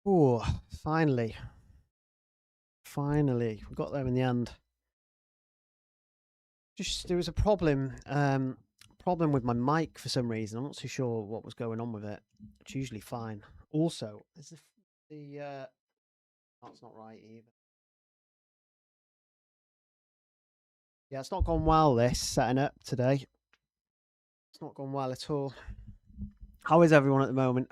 Oh, finally. Finally. We got there in the end. Just there was a problem with my mic for some reason. I'm not too sure what was going on with it. It's usually fine. Also, is that's not right either. Yeah, it's not gone well this setting up today. It's not gone well at all. How is everyone at the moment?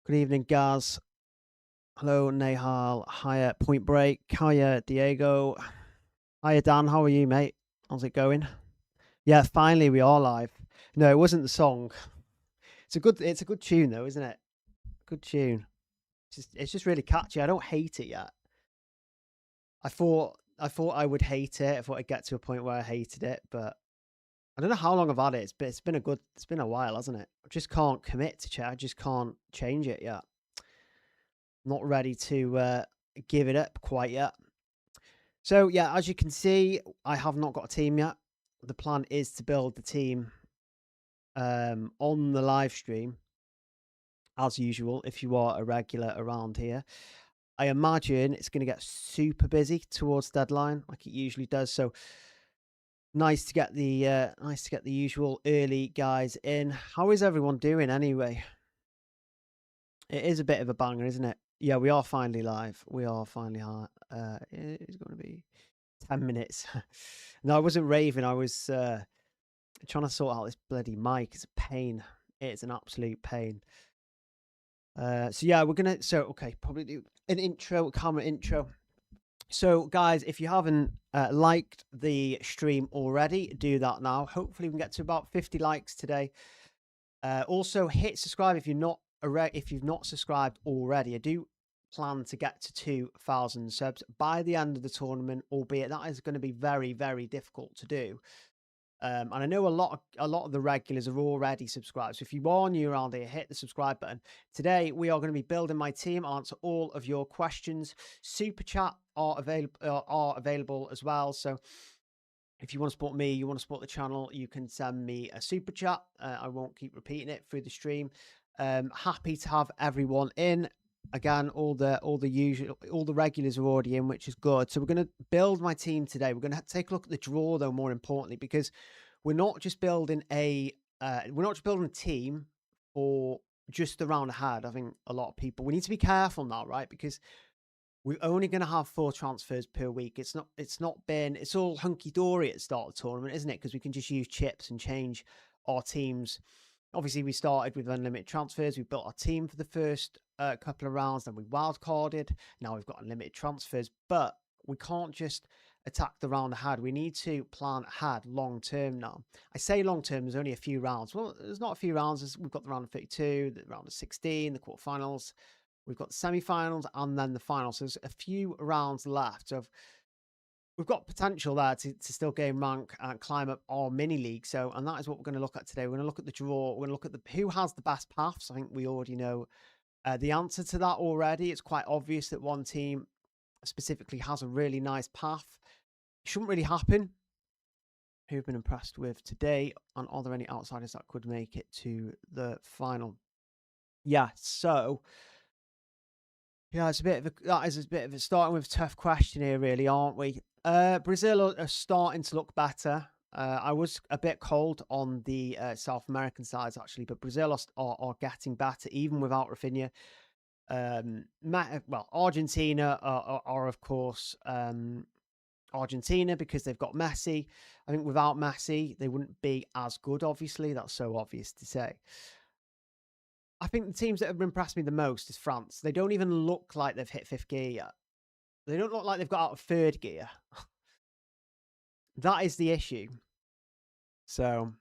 Good evening, Gaz. Hello, Nahal. Hiya, Point Break. Hiya, Diego. Hiya, Dan. How are you, mate? How's it going? Yeah, finally we are live. No, it wasn't the song. It's a good tune though, isn't it? Good tune. It's just really catchy. I don't hate it yet. I thought I would hate it. I thought I'd get to a point where I hated it, but I don't know how long I've had it. It's been a while, hasn't it? I just can't commit to it. I just can't change it yet. Not ready to give it up quite yet. So yeah, as you can see, I have not got a team yet. The plan is to build the team on the live stream, as usual, if you are a regular around here. I imagine it's going to get super busy towards deadline, like it usually does. So nice to get the usual early guys in. How is everyone doing anyway? It is a bit of a banger, isn't it? Yeah, we are finally live. We are finally hard. It's going to be 10 minutes. No, I wasn't raving. I was trying to sort out this bloody mic. It's a pain. It's an absolute pain. So yeah, okay, probably do an intro, camera intro. So guys, if you haven't liked the stream already, do that now. Hopefully we can get to about 50 likes today. Also hit subscribe if you've not subscribed already. I do plan to get to 2,000 subs by the end of the tournament, albeit that is going to be very, very difficult to do. And I know a lot of the regulars are already subscribed. So if you are new around here, hit the subscribe button. Today we are going to be building my team, answer all of your questions. Super chat are available as well. So if you want to support me, you want to support the channel, you can send me a super chat. I won't keep repeating it through the stream. Happy to have everyone in. Again, all the regulars are already in, which is good. So we're going to build my team today. We're going to take a look at the draw, though, more importantly, because we're not just building a team for just the round ahead. I think a lot of people, we need to be careful now, right? Because we're only going to have 4 transfers per week. It's all hunky dory at the start of the tournament, isn't it? Because we can just use chips and change our teams. Obviously, we started with unlimited transfers. We built our team for the first couple of rounds. Then we wildcarded. Now we've got unlimited transfers. But we can't just attack the round ahead. We need to plan ahead long term now. I say long term, there's only a few rounds. Well, there's not a few rounds. We've got the round of 32, the round of 16, the quarterfinals. We've got the semi-finals and then the finals. So there's a few rounds left. So we've got potential there to still gain rank and climb up our mini league. So, and that is what we're going to look at today. We're going to look at the draw. We're going to look at who has the best paths. I think we already know the answer to that already. It's quite obvious that one team specifically has a really nice path. It shouldn't really happen. Who have been impressed with today? And are there any outsiders that could make it to the final? Yeah, so yeah, that is a bit of a starting with a tough question here, really, aren't we? Brazil are starting to look better. I was a bit cold on the South American sides, actually, but Brazil are getting better, even without Rafinha. Argentina are of course, Argentina because they've got Messi. I think without Messi, they wouldn't be as good, obviously. That's so obvious to say. I think the teams that have impressed me the most is France. They don't even look like they've hit 5th gear yet. They don't look like they've got out of 3rd gear. That is the issue. So,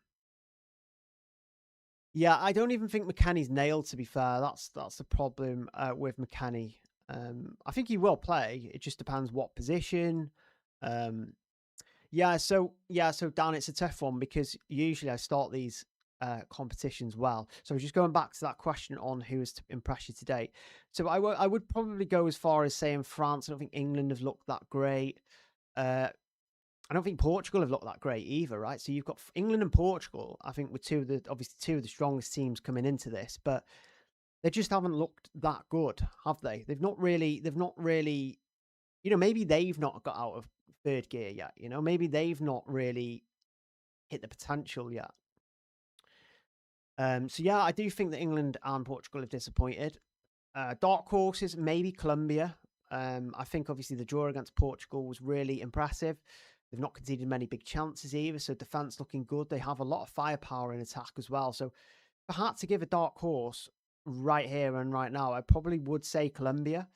yeah, I don't even think McKennie's nailed, to be fair. That's the problem with McKennie. I think he will play. It just depends what position. So Dan, it's a tough one because usually I start these competitions well. So just going back to that question on who has impressed you today. So I would probably go as far as saying France. I don't think England have looked that great. I don't think Portugal have looked that great either, right? So you've got England and Portugal, I think, were two of the strongest teams coming into this. But they just haven't looked that good, have they? They've not really, maybe they've not got out of third gear yet, maybe they've not really hit the potential yet. So yeah, I do think that England and Portugal have disappointed. Dark horses, maybe Colombia. I think obviously the draw against Portugal was really impressive. They've not conceded many big chances either, so defense looking good. They have a lot of firepower in attack as well. So if I had to give a dark horse right here and right now, I probably would say Colombia.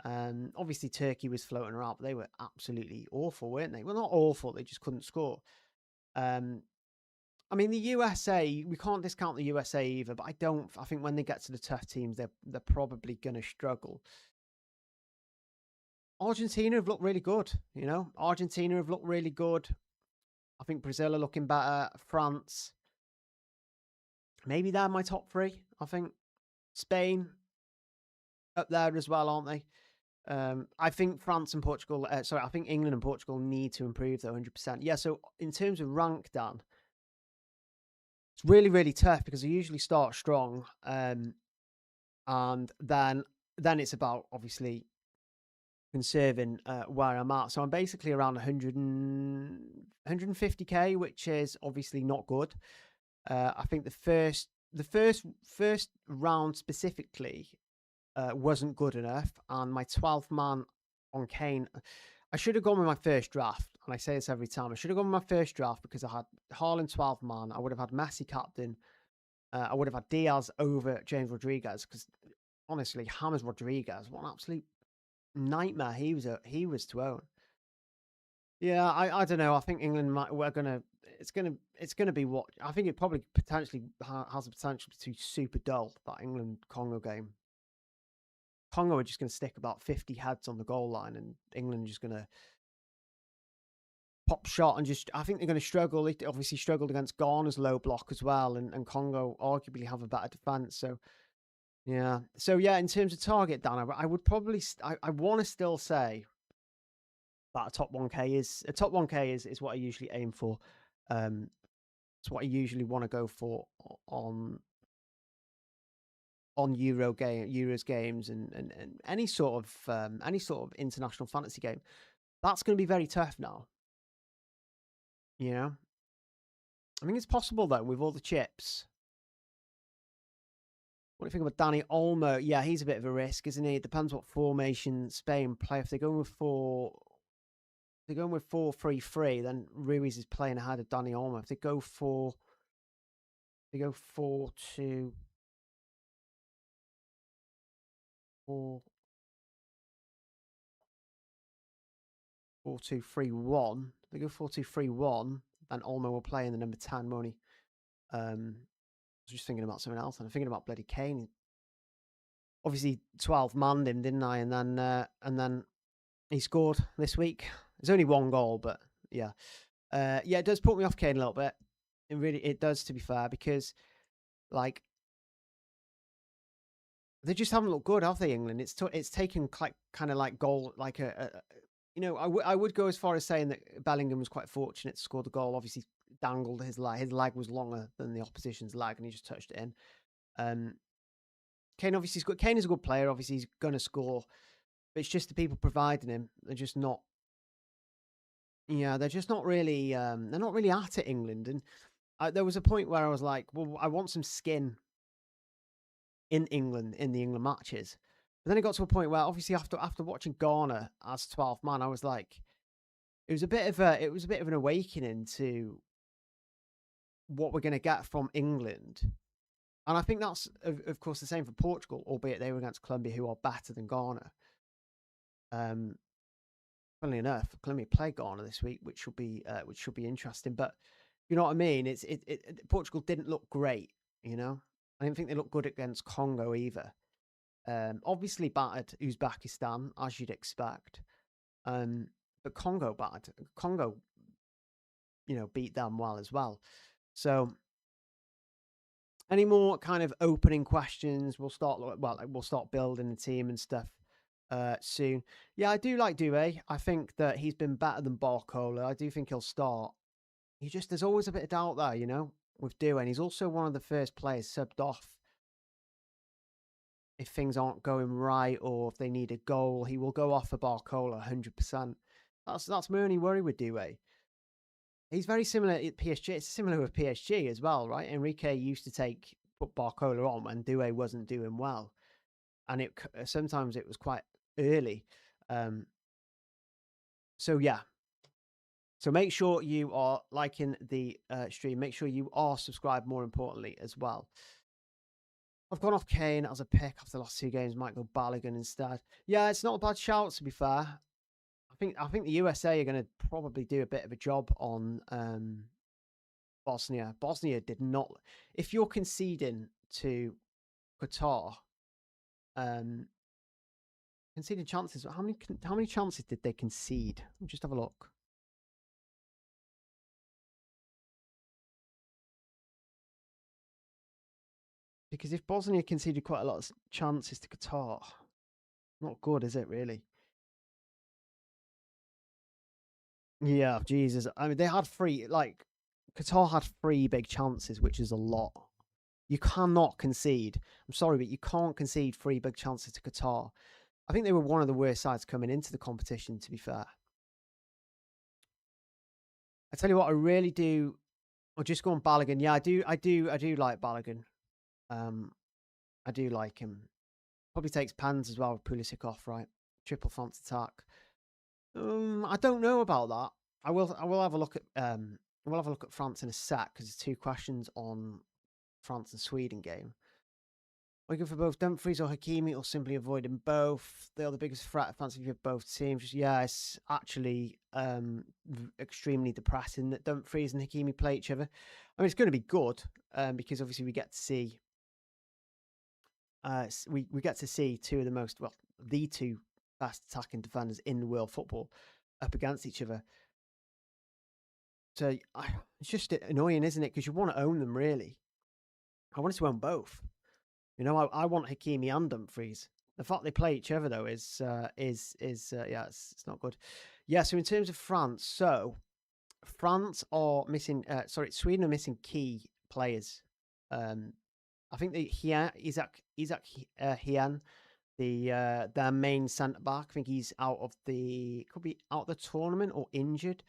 Obviously Turkey was floating around, but they were absolutely awful, weren't they? Well, not awful, they just couldn't score. I mean, the USA, we can't discount the USA either, but I think when they get to the tough teams, they're probably going to struggle. Argentina have looked really good, Argentina have looked really good. I think Brazil are looking better. France, maybe they're my top three. I think Spain up there as well, aren't they? I think France and Portugal, I think England and Portugal need to improve though, 100%. Yeah, so in terms of rank, Dan, it's really, really tough because they usually start strong. And then it's about obviously conserving where I'm at. So I'm basically around 150k, which is obviously not good. I think the first round specifically wasn't good enough, and my 12th man on Kane, I should have gone with my first draft, and I say this every time. I should have gone with my first draft because I had Haaland 12th man. I would have had Messi captain. I would have had Diaz over James Rodriguez because honestly, James Rodriguez, what an absolute nightmare he was to own. Yeah, I don't know. I think England it's gonna be what I think it probably potentially has the potential to be super dull, that England Congo game. Congo are just going to stick about 50 heads on the goal line, and England are just going to pop shot and I think they're going to struggle. They obviously struggled against Ghana's low block as well, and Congo arguably have a better defense. So yeah, in terms of target, Dan, I would probably I want to still say that a top 1k is what I usually aim for. It's what I usually want to go for on Euros games and any sort of international fantasy game. That's going to be very tough now. I think it's possible though with all the chips. What do you think about Danny Olmo? Yeah, he's a bit of a risk, isn't he? It depends what formation Spain play. If they're going with 4-3-3, then Ruiz is playing ahead of Danny Olmo. If they go 4-2-4. 4-2-3-1. They go 4-2-3-1, then Olmo will play in the number 10, won't he? I was just thinking about something else, and I'm thinking about bloody Kane. Obviously, 12 manned him, didn't I? And then he scored this week. There's only one goal, but yeah, it does put me off Kane a little bit. It does, to be fair, because like they just haven't looked good, have they? England. It's taken kind of like goal, like I would go as far as saying that Bellingham was quite fortunate to score the goal. Obviously, dangled his leg. His leg was longer than the opposition's leg, and he just touched it in. Kane obviously Kane is a good player. Obviously, he's going to score, but it's just the people providing him. They're just not. Yeah, they're just not really. They're not really at it, England. And there was a point where I was like, well, I want some skin in England in the England matches. But then it got to a point where, obviously, after watching Ghana as 12th man, I was like, it was a bit of an awakening to what we're going to get from England. And I think that's, of course, the same for Portugal, albeit they were against Colombia, who are better than Ghana. Funnily enough, Colombia play Ghana this week, which should be interesting. But you know what I mean? Portugal didn't look great. I didn't think they looked good against Congo either. Obviously battered Uzbekistan, as you'd expect. But Congo battered. Congo, beat them well as well. So any more kind of opening questions? We'll start building the team and stuff soon. Yeah, I do like Doué. I think that he's been better than Barcola. I do think he'll start. There's always a bit of doubt there, with Doué. And he's also one of the first players subbed off if things aren't going right or if they need a goal, he will go off for Barcola 100%. That's my only worry with Doué. He's very similar at PSG. It's similar with PSG as well, right? Enrique used to put Barcola on when Doué wasn't doing well, and sometimes it was quite early. So yeah. So make sure you are liking the stream. Make sure you are subscribed. More importantly, as well. I've gone off Kane as a pick after the last 2 games. Might go Balogun instead. Yeah, it's not a bad shout, to be fair. I think the USA are going to probably do a bit of a job on Bosnia. Bosnia did not. If you're conceding to Qatar, conceding chances. How many chances did they concede? We'll just have a look. Because if Bosnia conceded quite a lot of chances to Qatar, not good, is it, really? Yeah, Jesus. I mean, they had 3, Qatar had 3 big chances, which is a lot. You cannot concede. I'm sorry, but you can't concede 3 big chances to Qatar. I think they were one of the worst sides coming into the competition, to be fair. I tell you what, I really do. I'll just go on Balogun. Yeah, I do like Balogun. I do like him. Probably takes pans as well with Pulisic off, right? Triple France attack. I don't know about that. I will have a look at we'll have a look at France in a sec because there's 2 questions on France and Sweden game. Are you go for both Dumfries or Hakimi, or simply avoiding both? They are the biggest threat. Fancy for both teams. Just, yeah, it's actually extremely depressing that Dumfries and Hakimi play each other. I mean, it's going to be good because obviously we get to see we get to see 2 of the 2 best attacking defenders in the world football up against each other. So it's just annoying, isn't it? Because you want to own them, really. I wanted to own both. You know, I want Hakimi and Dumfries. The fact they play each other though is yeah, it's not good. Yeah. So in terms of France, France are missing. Sweden are missing key players. I think Isaac Hien, their main centre back. I think he's could be out of the tournament or injured.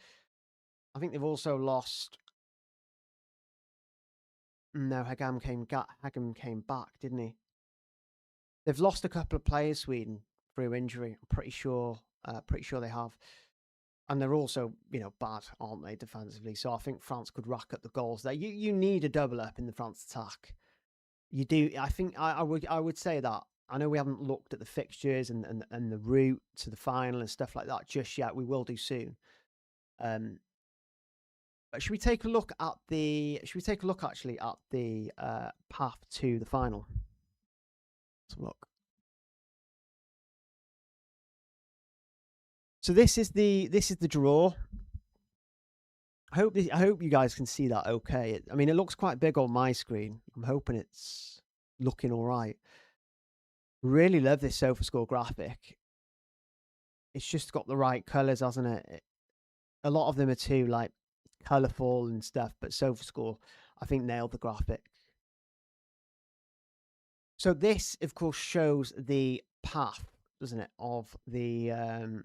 I think they've also lost. No, Hagam came back, didn't he? They've lost a couple of players, Sweden, through injury. I'm pretty sure they have. And they're also, bad, aren't they, defensively? So I think France could rack up the goals there. You need a double up in the France attack. You do. I think I would say that. I know we haven't looked at the fixtures and the route to the final and stuff like that just yet. We will do soon. But should we take a look actually at the path to the final? Let's look. So this is the draw. I hope you guys can see that okay. I mean, it looks quite big on my screen. I'm hoping it's looking all right. Really love this SofaScore graphic. It's just got the right colours, hasn't it? A lot of them are too colourful and stuff, but SofaScore, I think, nailed the graphic. So this, of course, shows the path, doesn't it, of the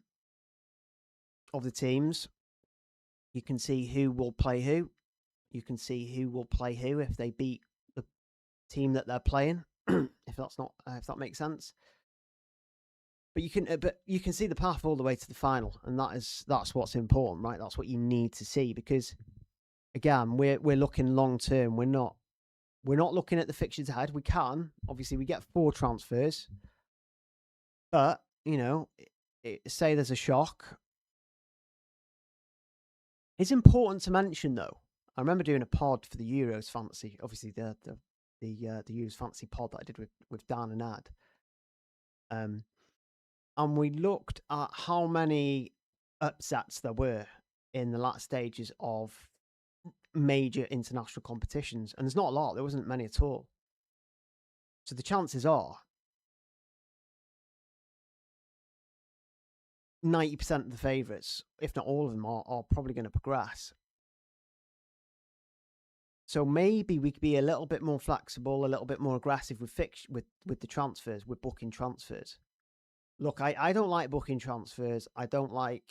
teams. You can see who will play who. You can see who will play who if they beat the team that they're playing. if that makes sense. But you can see the path all the way to the final, and that's what's important, right? That's what you need to see because, again, we're looking long term. We're not looking at the fixtures ahead. We can obviously we get 4 transfers, but say there's a shock. It's important to mention though. I remember doing a pod for the Euros Fantasy, obviously the Euros Fantasy pod that I did with Dan and Ad. And we looked at how many upsets there were in the last stages of major international competitions, and there's not a lot. There wasn't many at all. So the chances are 90% of the favourites, if not all of them, are probably going to progress. So maybe we could be a little bit more flexible, a little bit more aggressive with the transfers, with booking transfers. Look, I don't like booking transfers. I don't like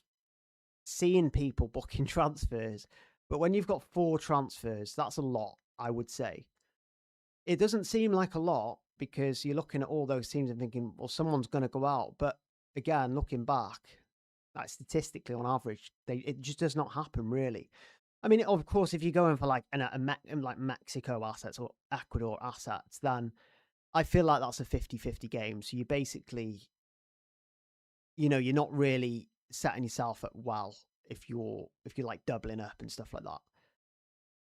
seeing people booking transfers. But when you've got 4 transfers, that's a lot, I would say. It doesn't seem like a lot because you're looking at all those teams and thinking, well, someone's going to go out. But again, looking back, like statistically on average, it just does not happen really. I mean, of course, if you're going for like like Mexico assets or Ecuador assets, then I feel like that's a 50-50 game. So you basically, you're not really setting yourself up well if you're like doubling up and stuff like that.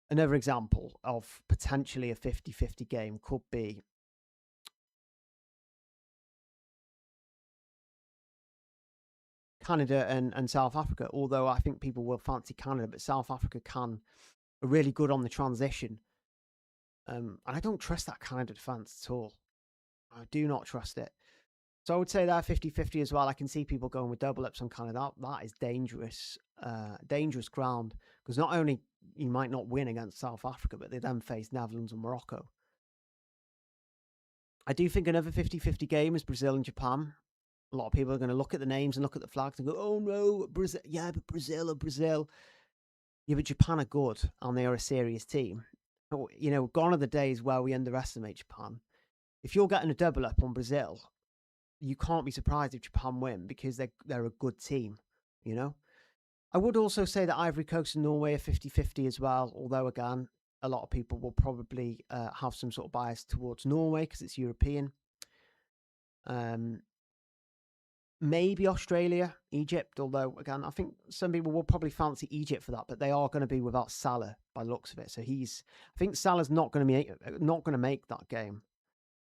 Another example of potentially a 50-50 game could be Canada and South Africa, although I think people will fancy Canada, but South Africa are really good on the transition. And I don't trust that Canada defense at all. I do not trust it. So I would say they're 50-50 as well. I can see people going with double ups on Canada. That is dangerous, dangerous ground, because not only you might not win against South Africa, but they then face Netherlands and Morocco. I do think another 50-50 game is Brazil and Japan. A lot of people are going to look at the names and look at the flags and go, oh no, Brazil. Yeah, but Brazil or Brazil. Yeah, but Japan are good and they are a serious team. Gone are the days where we underestimate Japan. If you're getting a double up on Brazil, you can't be surprised if Japan win because they're a good team, I would also say that Ivory Coast and Norway are 50-50 as well, although again, a lot of people will probably have some sort of bias towards Norway because it's European. Maybe Australia, Egypt, although again, I think some people will probably fancy Egypt for that, but they are going to be without Salah by the looks of it. So I think Salah's not going to make that game.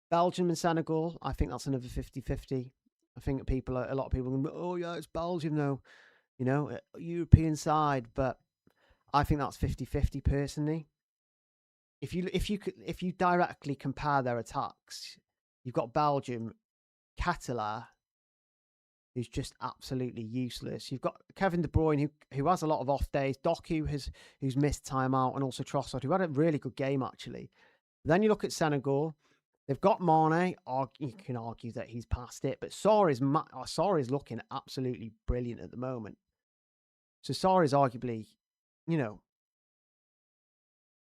Belgium and Senegal, I think that's another 50-50. I think a lot of people are going to be, oh yeah, it's Belgium though, European side, but I think that's 50-50 personally. If you directly compare their attacks, you've got Belgium, Català, who's just absolutely useless. You've got Kevin De Bruyne, who has a lot of off days. Doku who's missed time out, and also Trossard, who had a really good game actually. Then you look at Senegal. They've got Mane. You can argue that he's past it, but Sarr is looking absolutely brilliant at the moment. So Sarr is arguably,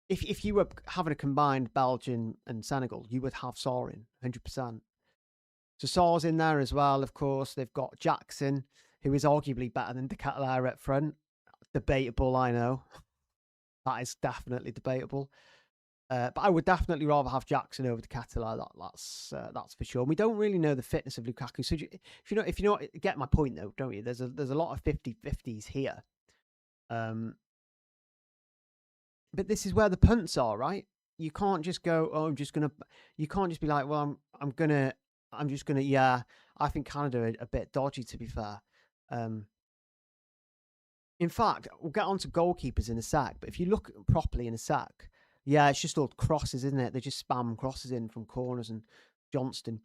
if you were having a combined Belgium and Senegal, you would have Sarr in 100%. So Sarr's in there as well, of course. They've got Jackson, who is arguably better than De Ketelaere up front. Debatable, I know. That is definitely debatable. But I would definitely rather have Jackson over De Ketelaere. That's for sure. And we don't really know the fitness of Lukaku. So if you know, get my point though, don't you? There's a lot of 50-50s here. But this is where the punts are, right? You can't just go, oh, you can't just be like, well, I'm just gonna, yeah, I think Canada are a bit dodgy, to be fair. In fact, we'll get on to goalkeepers in a sec, but if you look properly in a sec, yeah, it's just all crosses, isn't it? They just spam crosses in from corners, and Johnston.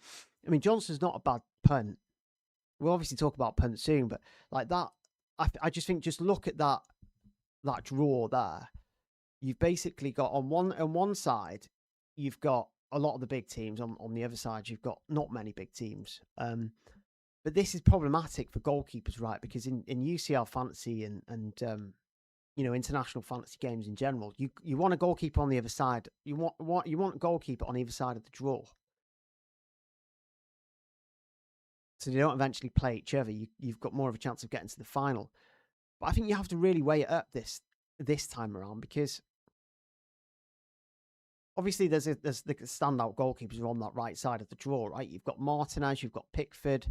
I mean, Johnston's not a bad punt. We'll obviously talk about punts soon, but like that, I just think just look at that draw there. You've basically got on one side, you've got a lot of the big teams. On the other side, you've got not many big teams. But this is problematic for goalkeepers, right? Because in UCL fantasy and international fantasy games in general, you want a goalkeeper on the other side. You want a goalkeeper on either side of the draw, so they don't eventually play each other. You've got more of a chance of getting to the final. But I think you have to really weigh it up this time around, because obviously there's the standout goalkeepers on that right side of the draw, right? You've got Martinez, you've got Pickford,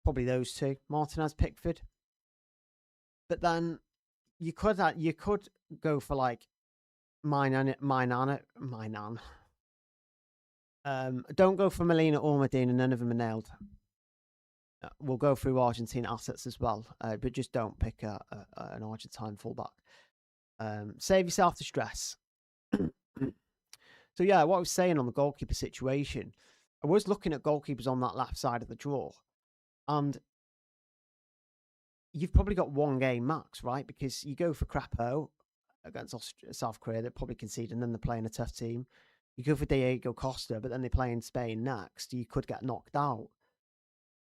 probably those two, Martinez, Pickford. But then you could go for like Mainan. Don't go for Molina or Medina. None of them are nailed. We'll go through Argentine assets as well, but just don't pick an Argentine fullback. Save yourself the stress. So yeah, what I was saying on the goalkeeper situation, I was looking at goalkeepers on that left side of the draw, and you've probably got one game max, right? Because you go for Crapo, against South Korea. They're probably conceding, and then they're playing a tough team. You go for Diego Costa, but then they play in Spain next. You could get knocked out.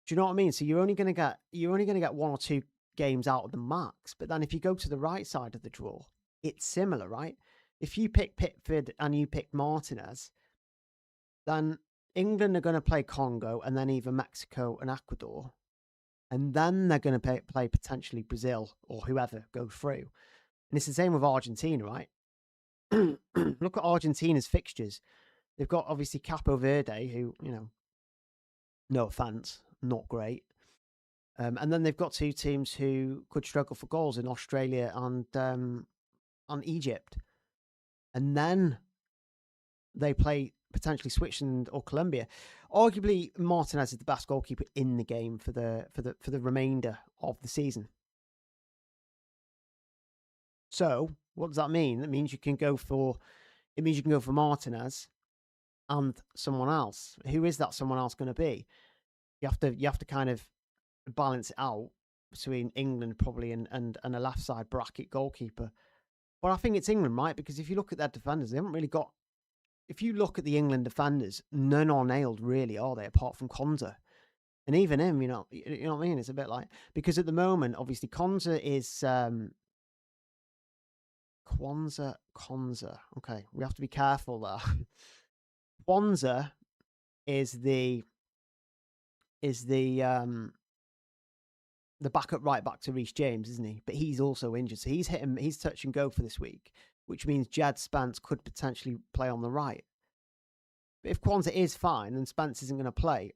Do you know what I mean? So you're only going to get 1 or 2 games out of the max. But then if you go to the right side of the draw, it's similar, right? If you pick Pickford and you pick Martinez, then England are going to play Congo and then either Mexico and Ecuador. And then they're going to play potentially Brazil or whoever goes through. And it's the same with Argentina, right? Look at Argentina's fixtures. They've got obviously Capo Verde, who, no offense, not great. And then they've got 2 teams who could struggle for goals in Australia and Egypt. And then they play potentially Switzerland or Colombia. Arguably, Martinez is the best goalkeeper in the game for the remainder of the season. So what does that mean? That means you can go for Martinez and someone else. Who is that someone else going to be? You have to kind of balance it out between England probably and a left side bracket goalkeeper. But I think it's England, right? Because if you look at their defenders, they haven't really got. If you look at the England defenders, none are nailed really, are they? Apart from Konza, and even him, you know what I mean. It's a bit like, because at the moment, obviously, Konza is Konza. Okay, we have to be careful there. Konza is the backup right back to Reece James, isn't he? But he's also injured, so he's touch and go for this week, which means Jad Spence could potentially play on the right. But if Kwanzaa is fine and Spence isn't going to play,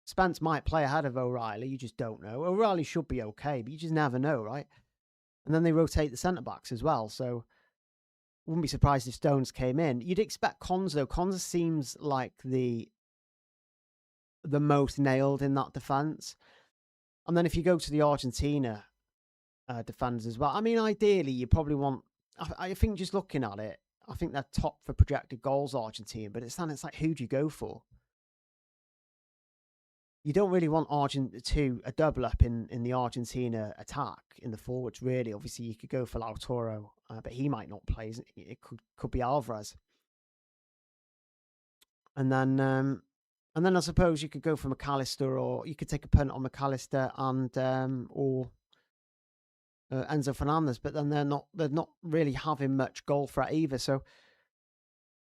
Spence might play ahead of O'Reilly. You just don't know. O'Reilly should be okay, but you just never know, right? And then they rotate the centre backs as well, so wouldn't be surprised if Stones came in. You'd expect Konza. Konza seems like the most nailed in that defence. And then if you go to the Argentina defenders as well, I mean, ideally, you probably want. I think just looking at it, I think they're top for projected goals, Argentina. But it's like, who do you go for? You don't really want a double up in the Argentina attack in the forwards, really. Obviously, you could go for Lautaro, but he might not play. It could be Alvarez, and then I suppose you could go for McAllister, or you could take a punt on McAllister and or Enzo Fernandez. But then they're not really having much goal threat either. So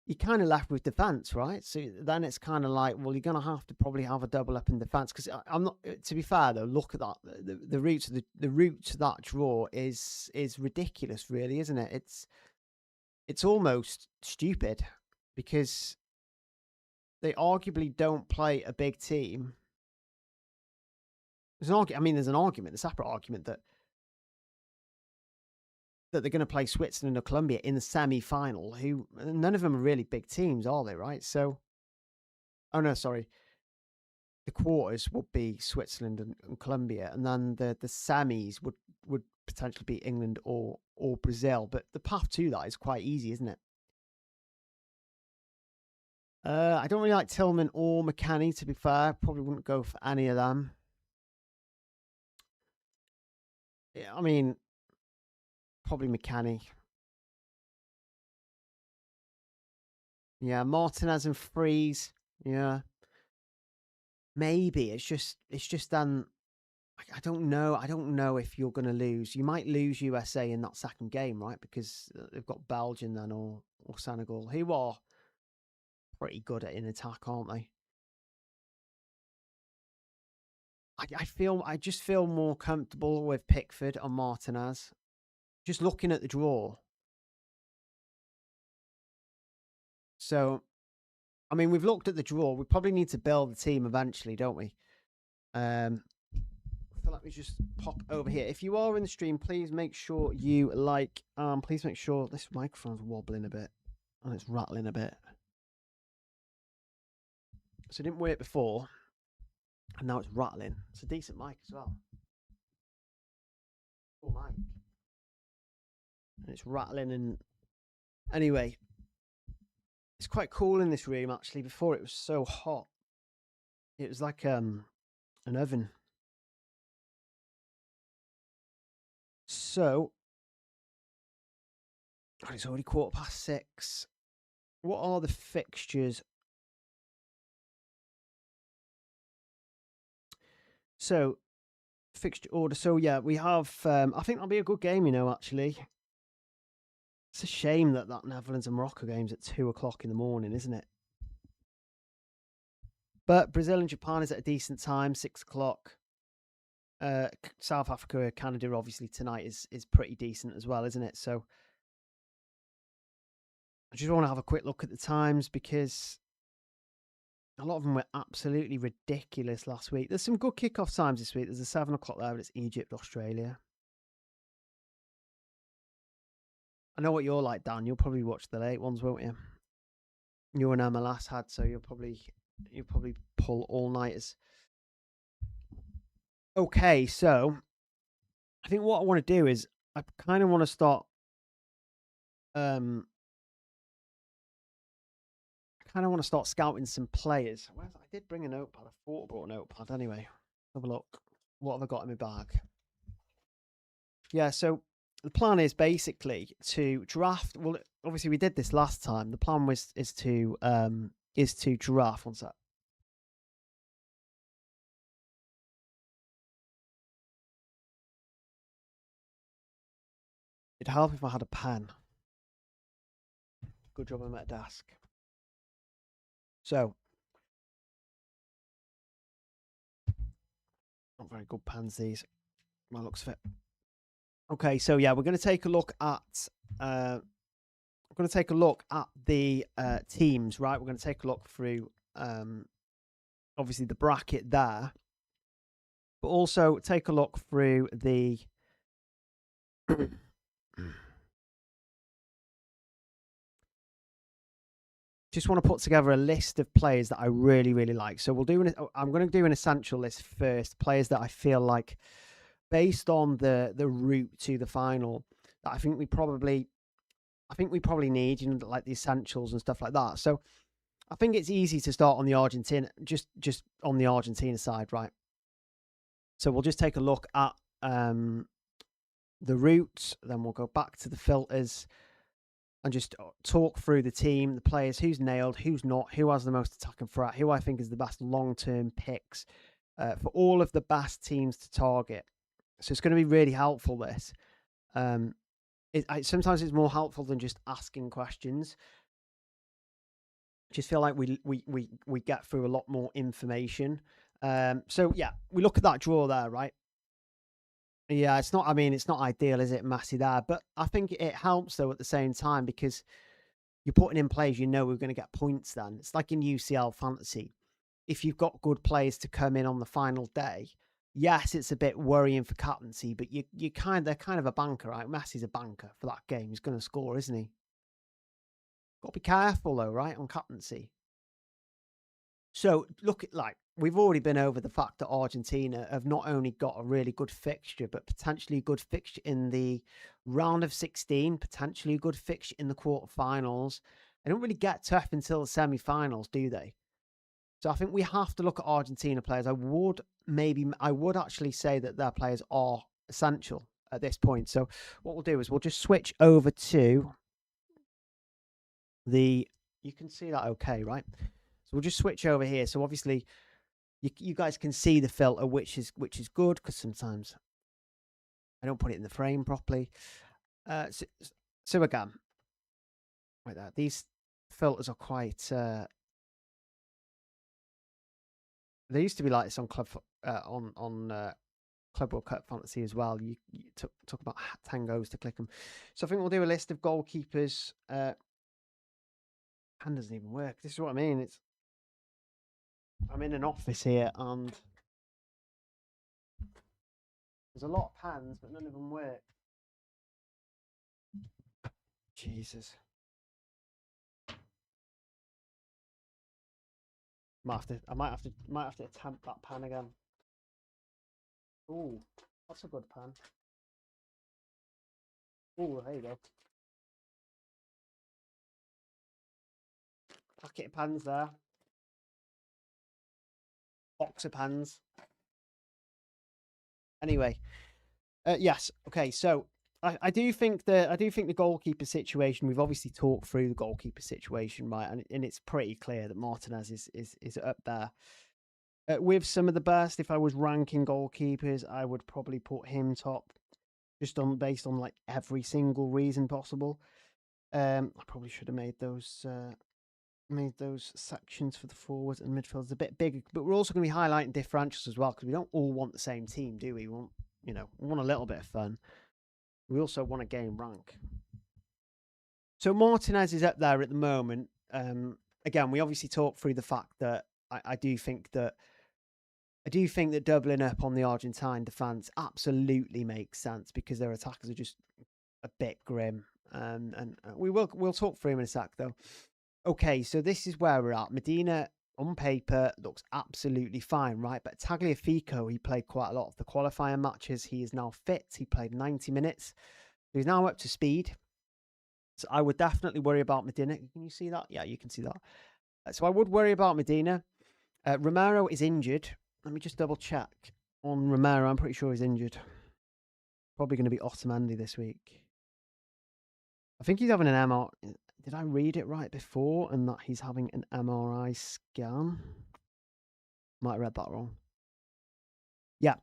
you're kind of left with defense, right? So then it's kind of like, well, you're going to have to probably have a double up in defense, because I'm not. To be fair though, look at that. The route to that draw is ridiculous, really, isn't it? It's almost stupid, because they arguably don't play a big team. There's an argument, a separate argument that they're going to play Switzerland or Colombia in the semi-final, who none of them are really big teams, are they, right? So, oh no, sorry. The quarters would be Switzerland and Colombia, and then the semis would potentially be England or Brazil. But the path to that is quite easy, isn't it? I don't really like Tillman or McKennie, to be fair. Probably wouldn't go for any of them. Yeah, I mean, probably McKennie. Yeah, Martinez and Freeze. Yeah, maybe it's just then. I don't know. I don't know if you're going to lose. You might lose USA in that second game, right? Because they've got Belgium then or Senegal, who are pretty good at in attack, aren't they? I just feel more comfortable with Pickford and Martinez. Just looking at the draw. So, I mean, we've looked at the draw. We probably need to build the team eventually, don't we? I feel like we just pop over here. If you are in the stream, please make sure you like. Please make sure this microphone's wobbling a bit and it's rattling a bit. So it didn't work before, and now it's rattling. It's a decent mic as well. Cool mic. And it's rattling, and anyway, it's quite cool in this room actually. Before it was so hot. It was like an oven. So God, it's already 6:15. What are the fixtures? So, fixture order. So, yeah, we have. I think that'll be a good game, actually. It's a shame that Netherlands and Morocco game's at 2:00 in the morning, isn't it? But Brazil and Japan is at a decent time, 6:00. South Africa, Canada, obviously tonight is pretty decent as well, isn't it? So I just want to have a quick look at the times because a lot of them were absolutely ridiculous last week. There's some good kickoff times this week. There's a 7:00 there, but it's Egypt, Australia. I know what you're like, Dan. You'll probably watch the late ones, won't you? You're an MLS head, so you'll probably pull all nighters. Okay, so I think what I want to do is I kind of want to start. I kind of want to start scouting some players. I did bring a notepad. I thought I brought a notepad. Anyway, have a look. What have I got in my bag? Yeah, so the plan is basically to draft. Well, obviously we did this last time. The plan is to draft. One sec. It'd help if I had a pen. Good job I'm at a desk. So, not very good pens these. My looks fit. Okay, so yeah, we're going to take a look at. We're going to take a look at the teams, right? We're going to take a look through, obviously the bracket there, but also take a look through the. Just want to put together a list of players that I really, really like. So I'm going to do an essential list first. Players that I feel like, based on the route to the final, that I think we probably need, like the essentials and stuff like that. So I think it's easy to start on the Argentina, just on the Argentina side, right? So we'll just take a look at the routes, then we'll go back to the filters and just talk through the team, the players, who's nailed, who's not, who has the most attacking threat, who I think is the best long-term picks for all of the best teams to target. So it's going to be really helpful, this. Sometimes it's more helpful than just asking questions. I just feel like we get through a lot more information. So, yeah, we look at that draw there, right? Yeah, it's not ideal, is it, Massey, there? But I think it helps, though, at the same time, because you're putting in players we're going to get points then. It's like in UCL Fantasy. If you've got good players to come in on the final day, yes, it's a bit worrying for captaincy, but they're kind of a banker, right? Massey's a banker for that game. He's going to score, isn't he? Got to be careful, though, right, on captaincy. So, look, we've already been over the fact that Argentina have not only got a really good fixture, but potentially a good fixture in the round of 16, potentially a good fixture in the quarterfinals. They don't really get tough until the semi-finals, do they? So I think we have to look at Argentina players. I would actually say that their players are essential at this point. So what we'll do is we'll just switch over to you can see that okay, right? So we'll just switch over here. So obviously you guys can see the filter, which is good, because sometimes I don't put it in the frame properly. So again, like that. These filters are quite. They used to be like this on Club World Cup Fantasy as well. You talk about tangos to click them. So I think we'll do a list of goalkeepers. Pen doesn't even work. This is what I mean. I'm in an office here and there's a lot of pans, but none of them work. Jesus. I might have to attempt that pan again. Ooh, that's a good pan. Ooh, there you go. Packet of pans there. Box of pans. Anyway, yes. Okay, so I do think the goalkeeper situation. We've obviously talked through the goalkeeper situation, right? And it's pretty clear that Martinez is up there with some of the best. If I was ranking goalkeepers, I would probably put him top, just on based on like every single reason possible. I probably should have made those sections for the forwards and midfielders a bit bigger, but we're also going to be highlighting differentials as well because we don't all want the same team, do we? We want, we want a little bit of fun. We also want to gain rank. So Martinez is up there at the moment. Again, we obviously talked through the fact that I do think that doubling up on the Argentine defense absolutely makes sense because their attackers are just a bit grim. And we'll talk through him in a sec though. Okay, so this is where we're at. Medina on paper looks absolutely fine, right? But Tagliafico, he played quite a lot of the qualifying matches. He is now fit. He played 90 minutes. He's now up to speed. So I would definitely worry about Medina. Can you see that? Yeah, you can see that. So I would worry about Medina. Romero is injured. Let me just double check on Romero. I'm pretty sure he's injured. Probably going to be Otamendi this week. I think he's having an MR. Did I read it right before? And that he's having an MRI scan? Might have read that wrong. Yeah.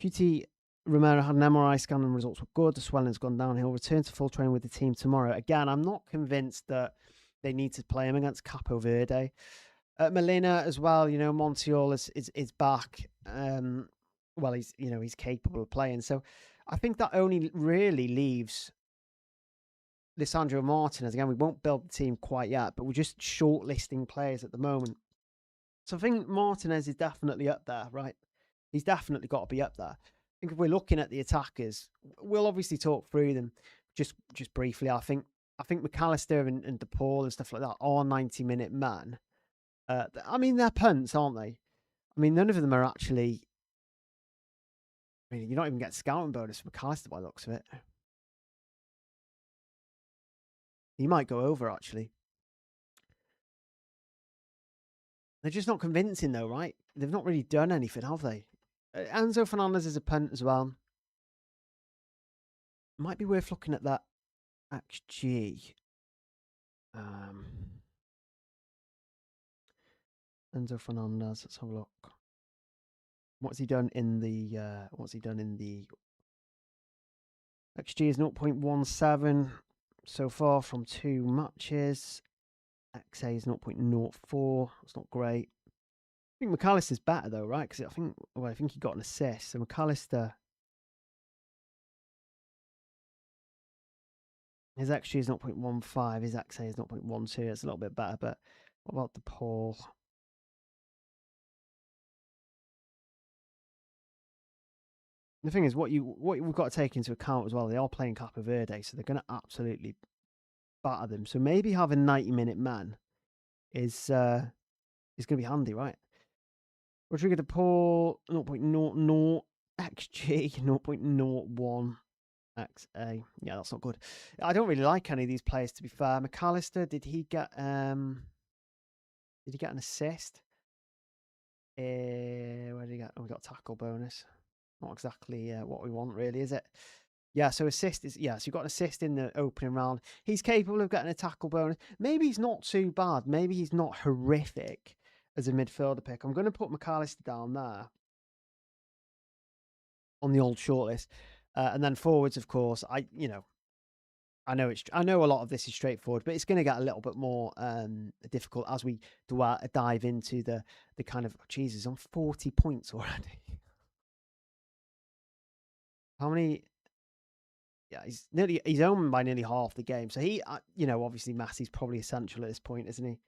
QT Romero had an MRI scan and results were good. The swelling's gone down. He'll return to full training with the team tomorrow. Again, I'm not convinced that they need to play him against Capo Verde. Molina as well, Montiel is back. Well, he's capable of playing. So I think that only really leaves Lisandro Martinez. Again, we won't build the team quite yet, but we're just shortlisting players at the moment. So I think Martinez is definitely up there, right? He's definitely got to be up there. I think if we're looking at the attackers, we'll obviously talk through them just briefly. I think McAllister and DePaul and stuff like that are 90-minute men. I mean, they're punts, aren't they? I mean, none of them are actually. I mean, you don't even get scouting bonus for McAllister by the looks of it. He might go over, actually. They're just not convincing, though, right? They've not really done anything, have they? Enzo Fernandez is a punt as well. Might be worth looking at that XG. Enzo Fernandez. Let's have a look. What's he done in the? XG is 0.17 so far from 2 matches. XA is 0.04. It's not great. I think McAllister's better though, right? Because I think he got an assist. So McAllister, his XG is 0.15. His XA is 0.12. It's a little bit better. But what about DePaul? The thing is, what we've got to take into account as well, they are playing Capo Verde, so they're going to absolutely batter them. So maybe having 90-minute man is going to be handy, right? Rodrigo DePaul, 0.00 XG, 0.01 XA. Yeah, that's not good. I don't really like any of these players, to be fair. McAllister, did he get an assist? Where did he get? Oh, we got tackle bonus. Not exactly what we want, really, is it? Yeah, so assist is, so you got an assist in the opening round. He's capable of getting a tackle bonus. Maybe he's not too bad. Maybe he's not horrific as a midfielder pick. I'm going to put McAllister down there on the old shortlist. And then forwards, of course, I know a lot of this is straightforward, but it's going to get a little bit more difficult as we dive into the kind of, Jesus, on 40 points already. How many? Yeah, he's owned by nearly half the game. So he, obviously Messi's probably essential at this point, isn't he?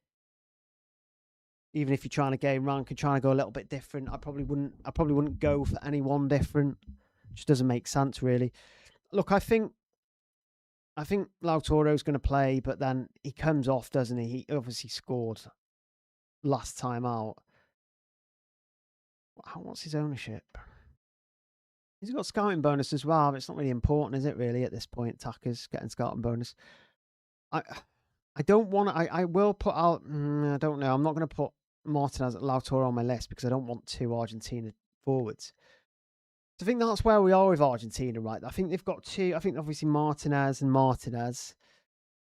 Even if you're trying to gain rank and trying to go a little bit different, I probably wouldn't go for anyone different. It just doesn't make sense, really. Look, I think Lautaro's going to play, but then he comes off, doesn't he? He obviously scored last time out. What's his ownership? He's got scouting bonus as well, but it's not really important, is it, really, at this point? Attackers getting scouting bonus. I don't want to. I will put out. I don't know. I'm not going to put Martinez at Lautaro on my list because I don't want 2 Argentina forwards. So I think that's where we are with Argentina, right? I think they've got two. I think obviously Martinez and Martinez.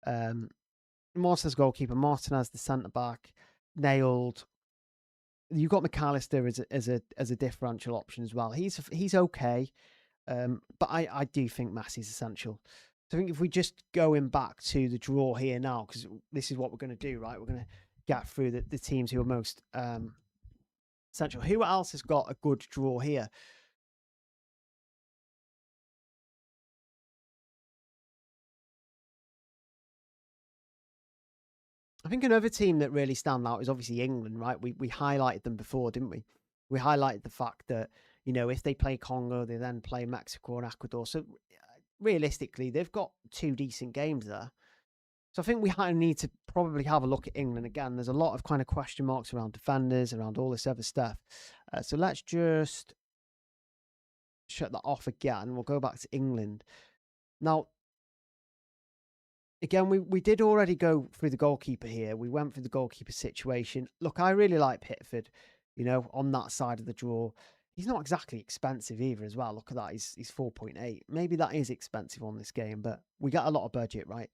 Martinez goalkeeper, Martinez the centre back, nailed. You got McAllister as a differential option as well. He's okay, but I do think Messi's essential. So I think if we just going back to the draw here now, because this is what we're going to do, right? We're going to get through the teams who are most essential. Who else has got a good draw here? I think another team that really stand out is obviously England, right? We highlighted them before, didn't we? We highlighted the fact that, if they play Congo, they then play Mexico and Ecuador. So realistically, they've got two decent games there. So I think we need to probably have a look at England again. There's a lot of kind of question marks around defenders, around all this other stuff. So let's just shut that off again. We'll go back to England. Now, again, we did already go through the goalkeeper here. We went through the goalkeeper situation. Look, I really like Pickford, on that side of the draw. He's not exactly expensive either as well. Look at that. He's 4.8. Maybe that is expensive on this game, but we got a lot of budget, right?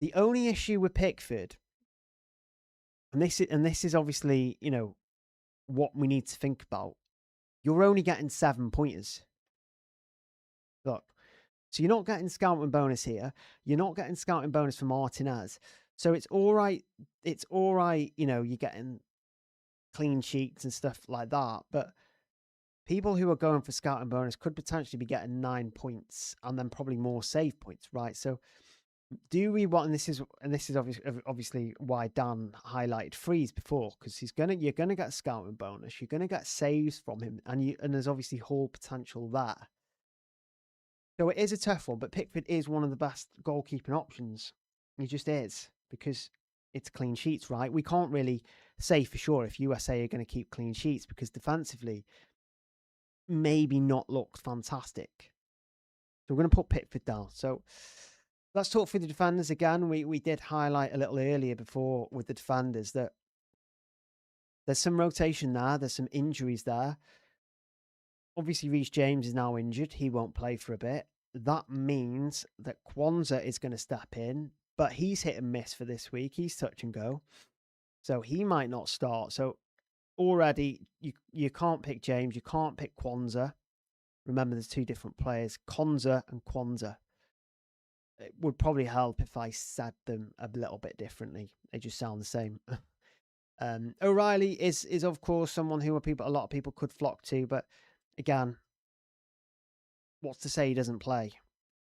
The only issue with Pickford, and this is obviously, what we need to think about. You're only getting 7 pointers. Look, so you're not getting scouting bonus here. You're not getting scouting bonus for Martinez. So it's all right. It's all right. You're getting clean sheets and stuff like that. But people who are going for scouting bonus could potentially be getting 9 points and then probably more save points, right? So do we want, and this is obviously why Dan highlighted Freeze before, because you're gonna get scouting bonus, you're gonna get saves from him, and there's obviously whole potential there. So it is a tough one, but Pickford is one of the best goalkeeping options. He just is, because it's clean sheets, right? We can't really say for sure if USA are going to keep clean sheets, because defensively, maybe not look fantastic. So we're going to put Pickford down. So let's talk through the defenders again. We did highlight a little earlier before with the defenders that there's some rotation there. There's some injuries there. Obviously, Reece James is now injured. He won't play for a bit. That means that Kwanzaa is going to step in, but he's hit and miss for this week. He's touch and go. So he might not start. So already, you can't pick James. You can't pick Kwanzaa. Remember, there's two different players, Konza and Kwanzaa. It would probably help if I said them a little bit differently. They just sound the same. O'Reilly is of course someone who a lot of people could flock to, but again, what's to say he doesn't play?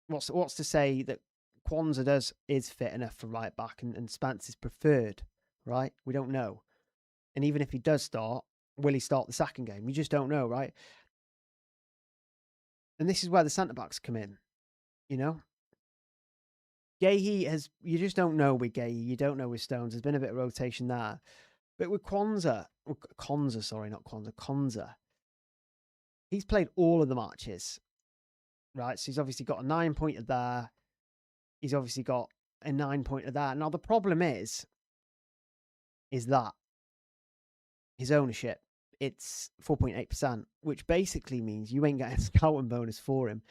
What's to say that Kwanzaa is fit enough for right back and Spence is preferred, right? We don't know. And even if he does start, will he start the second game? You just don't know, right? And this is where the centre-backs come in, you just don't know with Gahey. You don't know with Stones. There's been a bit of rotation there. But with Konza, he's played all of the matches, right? So he's obviously got a 9-pointer there. He's obviously got a 9-pointer there. Now, the problem is that his ownership, it's 4.8%, which basically means you ain't getting a scouting bonus for him.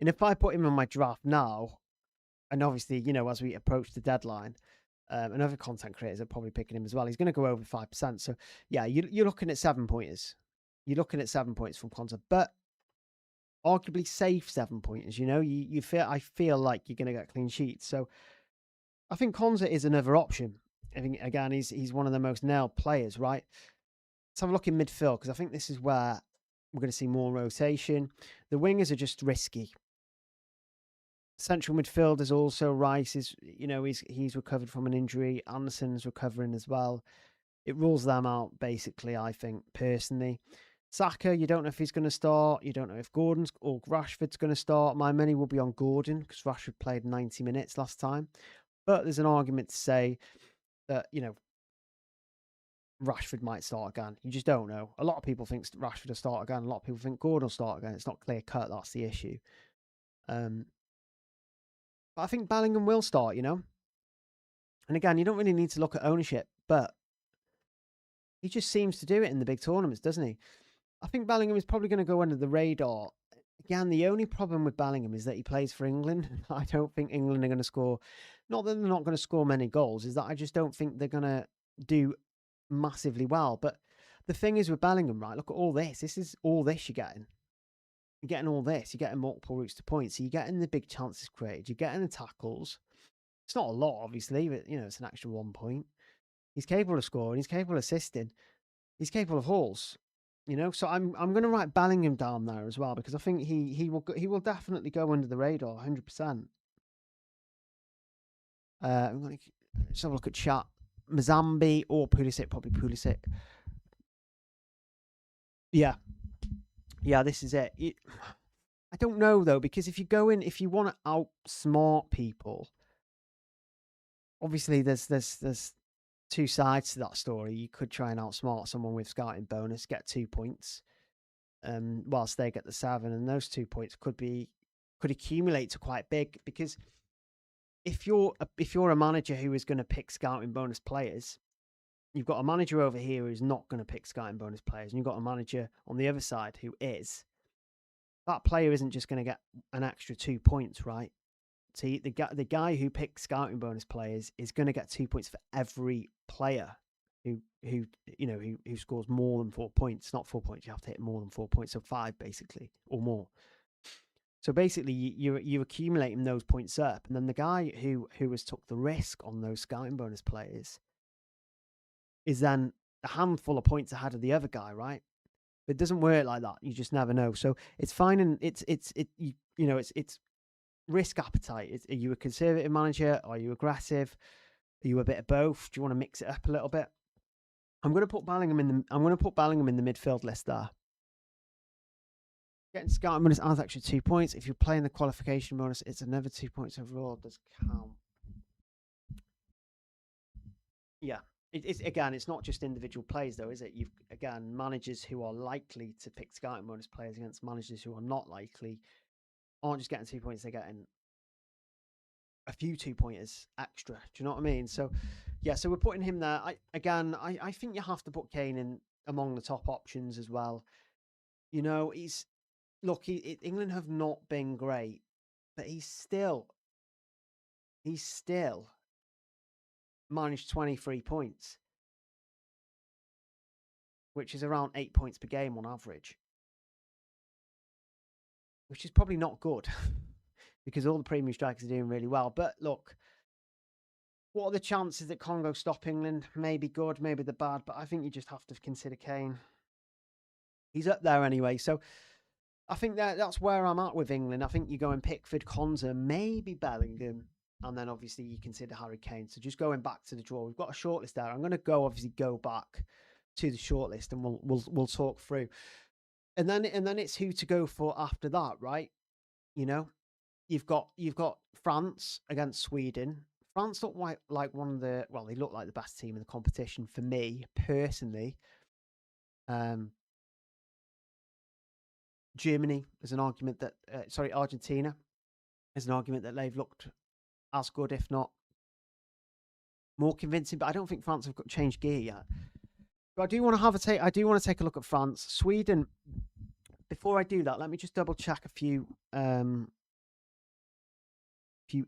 And if I put him on my draft now, and obviously, as we approach the deadline, and other content creators are probably picking him as well, he's going to go over 5%. So, yeah, you're looking at 7 pointers. You're looking at 7 points from Konza, but arguably safe 7 pointers. I feel like you're going to get clean sheets. So, I think Konza is another option. I think again, he's one of the most nailed players, right? Let's have a look in midfield, because I think this is where we're going to see more rotation. The wingers are just risky. Central midfielders also. Rice is, he's recovered from an injury. Anderson's recovering as well. It rules them out, basically, I think, personally. Saka, you don't know if he's going to start. You don't know if Gordon's or Rashford's going to start. My money will be on Gordon, because Rashford played 90 minutes last time. But there's an argument to say that, Rashford might start again. You just don't know. A lot of people think Rashford will start again. A lot of people think Gordon will start again. It's not clear cut. That's the issue. But I think Bellingham will start, And again, you don't really need to look at ownership, but he just seems to do it in the big tournaments, doesn't he? I think Bellingham is probably going to go under the radar again, the only problem with Bellingham is that he plays for England. I don't think England are going to score. Not that they're not going to score many goals, is that I just don't think they're going to do massively well. But the thing is with Bellingham, right? Look at all this. This is all this you're getting. You're getting all this. You're getting multiple routes to points. So you're getting the big chances created. You're getting the tackles. It's not a lot, obviously, but it's an extra 1 point. He's capable of scoring. He's capable of assisting. He's capable of hauls. So I'm going to write Bellingham down there as well, because I think he will definitely go under the radar 100%. I'm going to just have a look at chat. Mazambi or Pulisic, probably Pulisic. Yeah, this is it. I don't know though, because if you want to outsmart people, obviously there's two sides to that story. You could try and outsmart someone with scouting bonus, get 2 points, whilst they get the 7, and those 2 points could accumulate to quite big. Because if you're a manager who is going to pick scouting bonus players, you've got a manager over here who's not going to pick scouting bonus players, and you've got a manager on the other side who is. That player isn't just going to get an extra 2 points, right? See, the guy who picks scouting bonus players is going to get 2 points for every player who scores more than 4 points. Not 4 points, you have to hit more than 4 points, so 5 basically, or more. So basically, you're accumulating those points up, and then the guy who has took the risk on those scouting bonus players is then a handful of points ahead of the other guy, right? But it doesn't work like that. You just never know. So it's fine, and it's risk appetite. Are you a conservative manager? Are you aggressive? Are you a bit of both? Do you want to mix it up a little bit? I'm going to put Bellingham in the midfield list there. Getting scouting bonus adds extra 2 points. If you're playing the qualification bonus, it's another 2 points overall. It does count. Yeah. It's not just individual plays though, is it? You've again managers who are likely to pick scouting bonus players against managers who are not likely aren't just getting 2 points; they're getting a few 2-pointers extra. Do you know what I mean? So, yeah. So we're putting him there. I think you have to put Kane in among the top options as well. England have not been great, but he's still managed 23 points, which is around 8 points per game on average, which is probably not good because all the premium strikers are doing really well. But look, what are the chances that Congo stop England? Maybe good, maybe they're bad, but I think you just have to consider Kane. He's up there anyway, so I think that's where I'm at with England. I think you go in Pickford, Konza, maybe Bellingham, and then obviously you consider Harry Kane. So just going back to the draw, we've got a shortlist there. I'm going to go back to the shortlist, and we'll talk through, and then it's who to go for after that, right? You've got France against Sweden. France look like they look like the best team in the competition for me personally. Germany is an argument that Argentina is an argument that they've looked as good, if not more convincing. But I don't think France have changed gear yet. But I do want to take a look at France, Sweden. Before I do that, let me just double check a few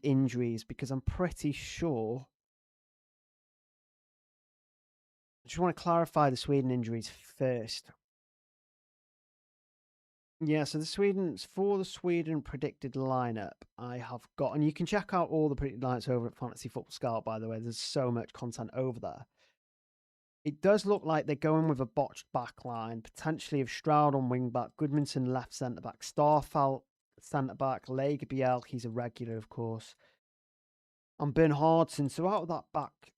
injuries, because I'm pretty sure. I just want to clarify the Sweden injuries first. Yeah, so the Sweden predicted lineup I have got, and you can check out all the predicted lineups over at Fantasy Football Scout, by the way. There's so much content over there. It does look like they're going with a botched back line, potentially of Stroud on wing back, Goodmanson left centre back, Starfelt centre back, Lagerbielke, he's a regular, of course, and Bernhardsen. So out of that back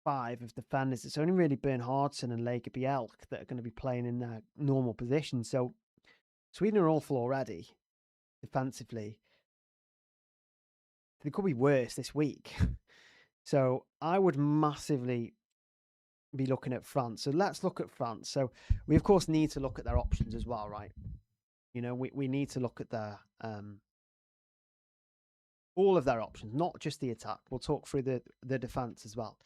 5 of defenders, it's only really Bernhardsen and Lagerbielke that are going to be playing in their normal position. So Sweden are awful already defensively. They could be worse this week. So I would massively be looking at France. So let's look at France. So we, of course, need to look at their options as well, right? We need to look at their all of their options, not just the attack. We'll talk through the defense as well.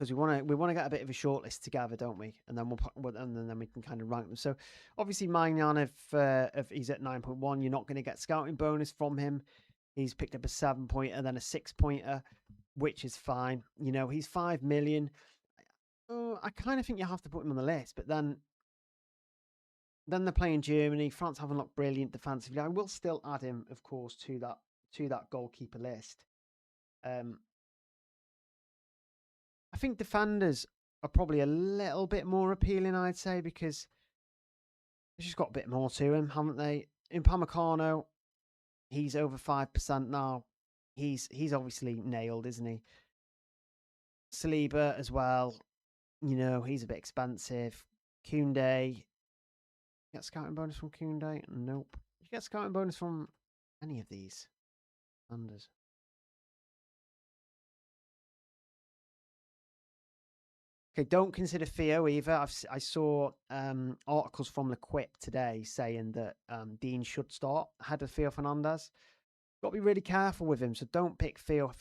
because we want to get a bit of a shortlist together, don't we? And then then we can kind of rank them. So obviously Magnan, if he's at 9.1, you're not going to get scouting bonus from him. He's picked up a 7-pointer, then a 6-pointer, which is fine. You know, he's 5 million. I kind of think you have to put him on the list, but then they're playing Germany. France haven't looked brilliant defensively. I will still add him, of course, to that goalkeeper list. I think defenders are probably a little bit more appealing, I'd say, because they've just got a bit more to him, haven't they? In Upamecano, he's over 5% now. He's obviously nailed, isn't he? Saliba as well. You know, he's a bit expensive. Koundé. You get scouting bonus from Koundé? Nope. You get scouting bonus from any of these unders. Okay, don't consider Theo either. I saw articles from the Quip today saying that Dean should start ahead of Theo Fernandez. Got to be really careful with him, so don't pick Theo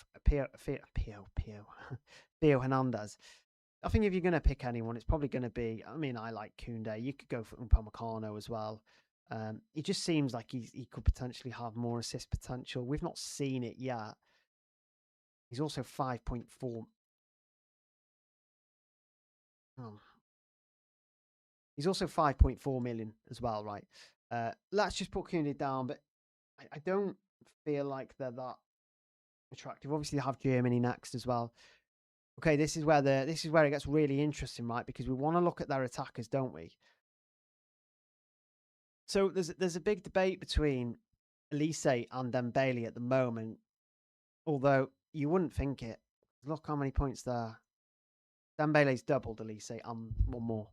Hernandez. I think if you're going to pick anyone, it's probably going to be. I mean, I like Koundé. You could go for Upamecano as well. It just seems like he could potentially have more assist potential. We've not seen it yet. He's also 5.4. He's also 5.4 million as well, right? Let's just put Koundé down, but I don't feel like they're that attractive. Obviously, they have Germany next as well. Okay, this is where it gets really interesting, right? Because we want to look at their attackers, don't we? So there's a big debate between Elise and Dembele at the moment, although you wouldn't think it. Look how many points there. Dembele's doubled Elise and one more.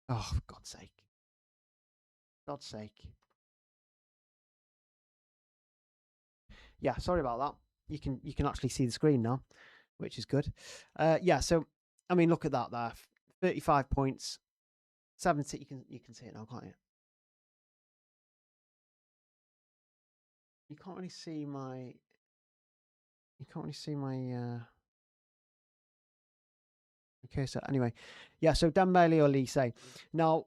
Oh, for God's sake. God's sake. Yeah, sorry about that. You can actually see the screen now, which is good. Yeah, so I mean, look at that there. 35 points. 70. You can see it now, can't you? You can't really see my okay, so anyway. Yeah, so Dembele or Elise. Now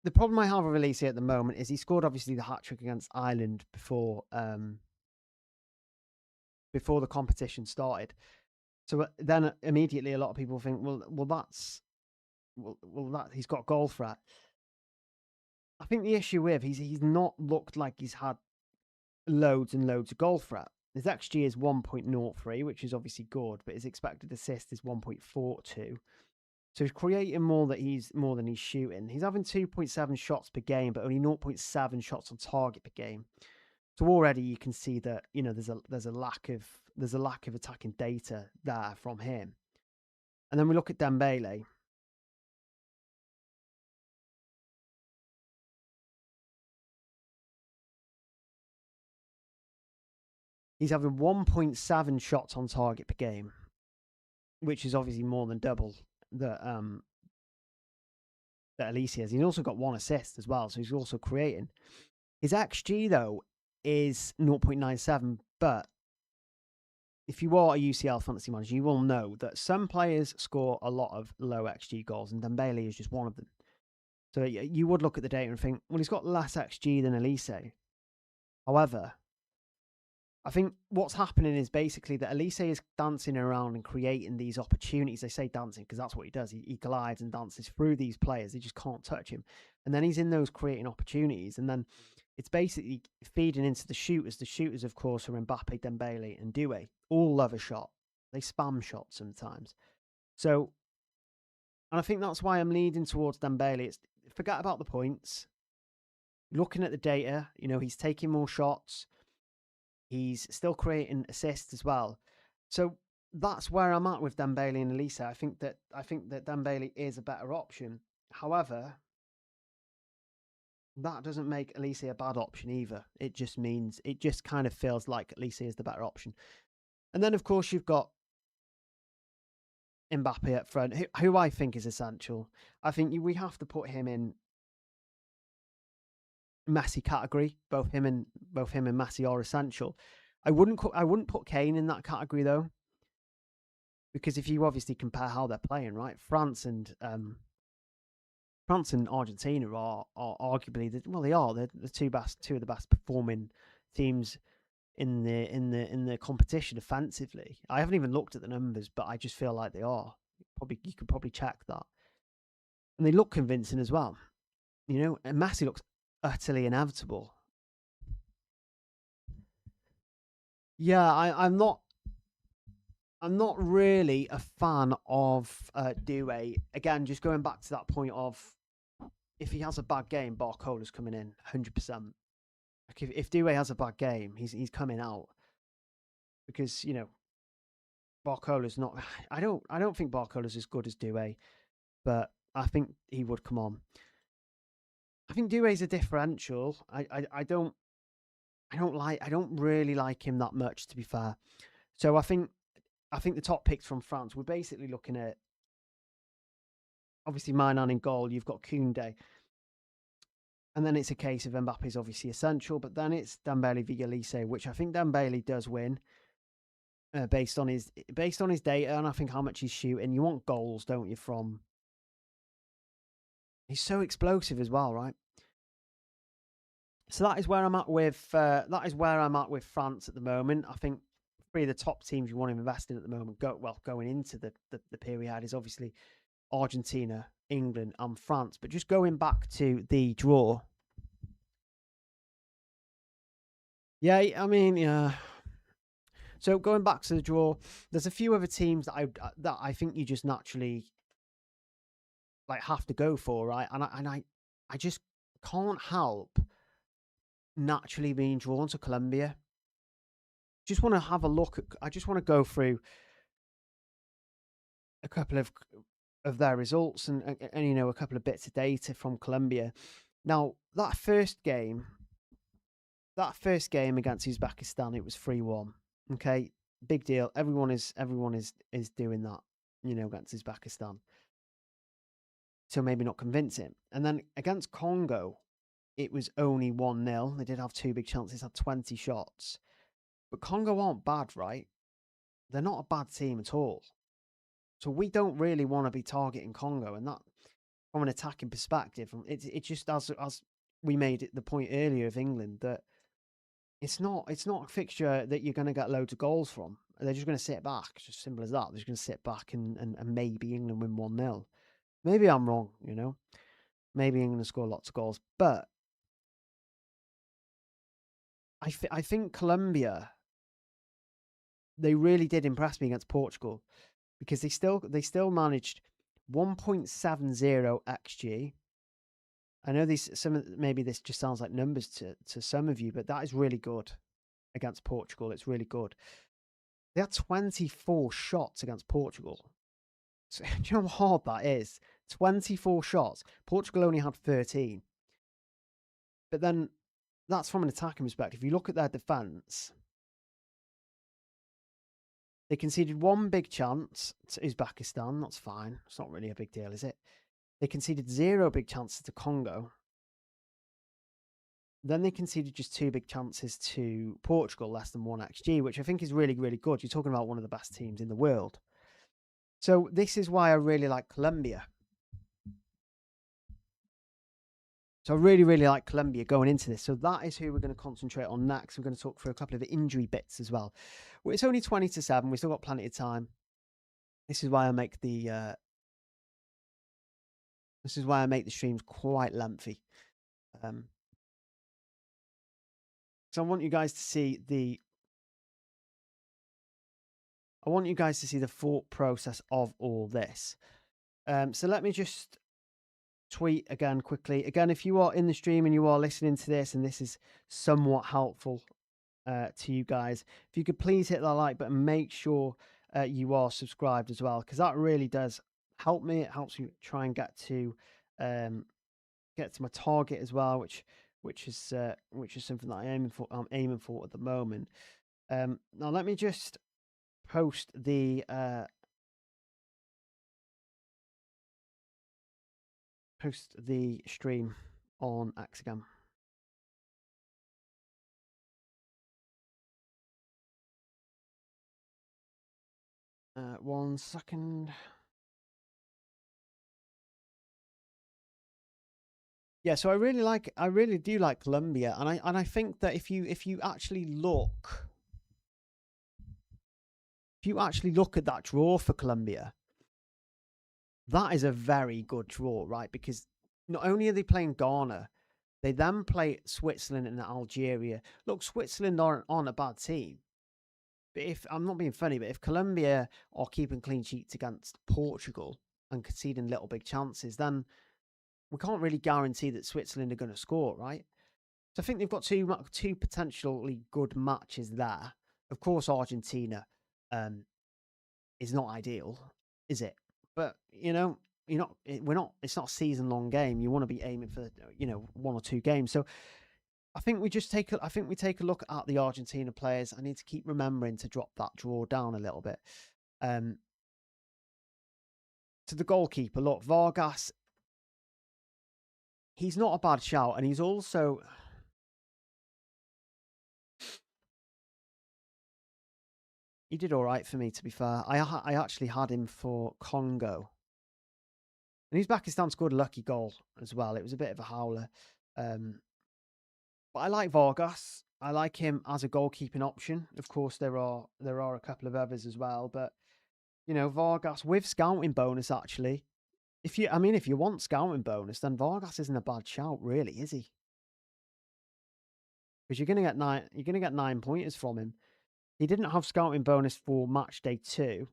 the problem I have with Elise at the moment is he scored obviously the hat-trick against Ireland before the competition started. So then immediately a lot of people think, well that he's got goal threat. I think the issue with he's not looked like he's had loads and loads of goal threat. His XG is 1.03, which is obviously good, but his expected assist is 1.42. So he's creating more than he's shooting. He's having 2.7 shots per game, but only 0.7 shots on target per game. So already you can see that, you know, there's a lack of attacking data there from him. And then we look at Dembele. He's having 1.7 shots on target per game, which is obviously more than double that Elise has. He's also got one assist as well, so he's also creating. His XG though is 0.97, but if you are a UCL fantasy manager, you will know that some players score a lot of low XG goals, and Dembele is just one of them. So you would look at the data and think, well, he's got less XG than Elise. However, I think what's happening is basically that Elise is dancing around and creating these opportunities. They say dancing because that's what he does. He glides and dances through these players. They just can't touch him. And then he's in those creating opportunities. And then it's basically feeding into the shooters. The shooters, of course, are Mbappe, Dembele, and Doué. All love a shot. They spam shots sometimes. So, and I think that's why I'm leading towards Dembele. It's forget about the points. Looking at the data, you know, he's taking more shots. He's still creating assists as well. So that's where I'm at with Dembele and Elise. I think that Dembele is a better option. However, that doesn't make Elise a bad option either. It just kind of feels like Elise is the better option. And then of course you've got Mbappe up front, who I think is essential. I think we have to put him in Messi category. Both him and Messi are essential. I wouldn't put Kane in that category though, because if you obviously compare how they're playing, right? France and Argentina are arguably they're the two of the best performing teams in the competition offensively. I haven't even looked at the numbers, but I just feel like they are. You could probably check that, and they look convincing as well. You know, and Messi looks utterly inevitable. Yeah, I'm not really a fan of Due. Again, just going back to that point of if he has a bad game, Barcola's coming in 100%. Like if Due has a bad game, he's coming out because Barcola's not. I don't think Barcola's as good as Due, but I think he would come on. I think Doue's a differential. I don't I don't really like him that much, to be fair. So I think the top picks from France, we're basically looking at obviously Mainan in goal. You've got Koundé, and then it's a case of Mbappe's obviously essential, but then it's Dembele Vigalice, which I think Dembele does win based on his data, and I think how much he's shooting. You want goals, don't you? From he's so explosive as well, right? So that is where I'm at with France at the moment. I think three of the top teams you want to invest in at the moment, going into the period is obviously Argentina, England, and France. But just going back to the draw, yeah, I mean, yeah. So going back to the draw, there's a few other teams that I think you just naturally like have to go for, right? And I just can't help naturally being drawn to Colombia. Just want to have a look at. I just want to go through a couple of their results and a couple of bits of data from Colombia. Now that first game against Uzbekistan, it was 3-1. Okay, big deal. Everyone is doing that, against Uzbekistan. So maybe not convincing. And then against Congo, it was only 1-0. They did have two big chances, had 20 shots. But Congo aren't bad, right? They're not a bad team at all. So we don't really want to be targeting Congo, and that from an attacking perspective, it just as we made it the point earlier of England that it's not a fixture that you're going to get loads of goals from. They're just going to sit back. It's just simple as that. They're just going to sit back and maybe England win 1-0. Maybe I'm wrong, Maybe England score lots of goals, but I think Colombia, they really did impress me against Portugal because they still managed 1.70 xG. I know maybe this just sounds like numbers to some of you, but that is really good against Portugal. It's really good. They had 24 shots against Portugal. So, do you know how hard that is? 24 shots. Portugal only had 13. But then that's from an attacking perspective. If you look at their defence, they conceded one big chance to Uzbekistan. That's fine. It's not really a big deal, is it? They conceded 0 big chances to Congo. Then they conceded just 2 big chances to Portugal, less than 1 xG, which I think is really, really good. You're talking about one of the best teams in the world. So this is why I really like Colombia. So I really, really like Colombia going into this. So that is who we're going to concentrate on next. We're going to talk through a couple of the injury bits as well. It's only 20-7. We've still got plenty of time. This is why I make the streams quite lengthy. So I want you guys to see the thought process of all this. So let me just tweet again quickly. Again, if you are in the stream and you are listening to this and this is somewhat helpful to you guys, if you could please hit that like button, make sure you are subscribed as well, because that really does help me. It helps me try and get to my target as well, which is something that I'm aiming for at the moment. Now let me just post the stream on X again. 1 second. Yeah, so I really do like Colombia, and I think that if you actually look at that draw for Colombia, that is a very good draw, right? Because not only are they playing Ghana, they then play Switzerland and Algeria. Look, Switzerland aren't a bad team. But if I'm not being funny, but if Colombia are keeping clean sheets against Portugal and conceding little big chances, then we can't really guarantee that Switzerland are going to score, right? So I think they've got two potentially good matches there. Of course, Argentina is not ideal, is it? But we're not. It's not a season-long game. You want to be aiming for 1 or 2 games. So I think we take a look at the Argentina players. I need to keep remembering to drop that draw down a little bit. To the goalkeeper, look, Vargas. He's not a bad shout, and he's also. He did all right for me, to be fair. I actually had him for Congo. And Uzbekistan scored a lucky goal as well. It was a bit of a howler. But I like Vargas. I like him as a goalkeeping option. Of course, there are a couple of others as well. But, Vargas with scouting bonus, actually. If you want scouting bonus, then Vargas isn't a bad shout, really, is he? Because you're going to get 9 pointers from him. He didn't have scouting bonus for match day 2.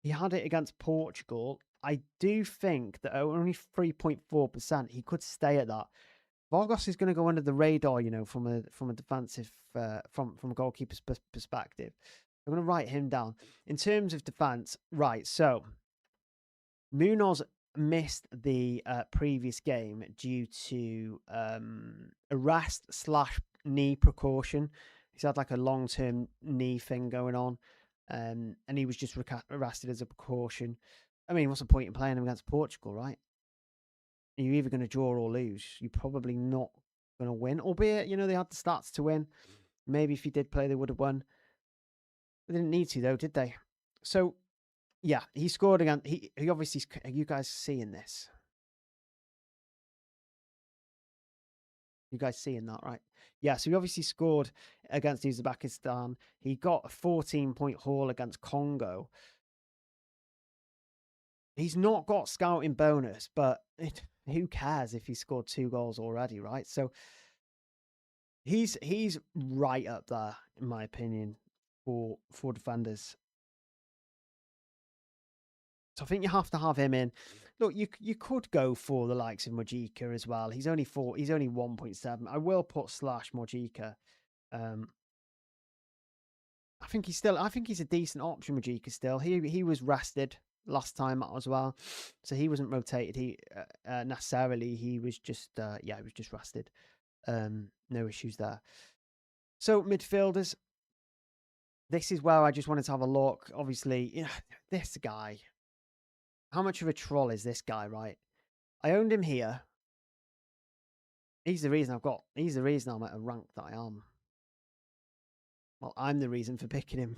He had it against Portugal. I do think that only 3.4%, he could stay at that. Vargas is going to go under the radar, from a defensive, from a goalkeeper's perspective. I'm going to write him down. In terms of defense, right, so Munoz missed the previous game due to arrest/knee precaution. He's had like a long-term knee thing going on. And he was just arrested as a precaution. I mean, what's the point in playing him against Portugal, right? You're either going to draw or lose. You're probably not going to win. Albeit, they had the stats to win. Maybe if he did play, they would have won. They didn't need to, though, did they? So, yeah, he scored again. He obviously. Are you guys seeing this? You guys seeing that, right? Yeah, so he obviously scored against Uzbekistan. He got a 14-point haul against Congo. He's not got scouting bonus, but who cares if he scored 2 goals already, right? So he's right up there, in my opinion, for defenders. So I think you have to have him in. Look, you could go for the likes of Mojica as well. He's only 1.7. I will put /Mojica. I think he's a decent option, Mojica still. He was rested last time as well, so he wasn't rotated. He necessarily. He was just he was just rested. No issues there. So midfielders. This is where I just wanted to have a look. Obviously, this guy. How much of a troll is this guy, right? I owned him here. He's the reason I'm at a rank that I am. Well, I'm the reason for picking him.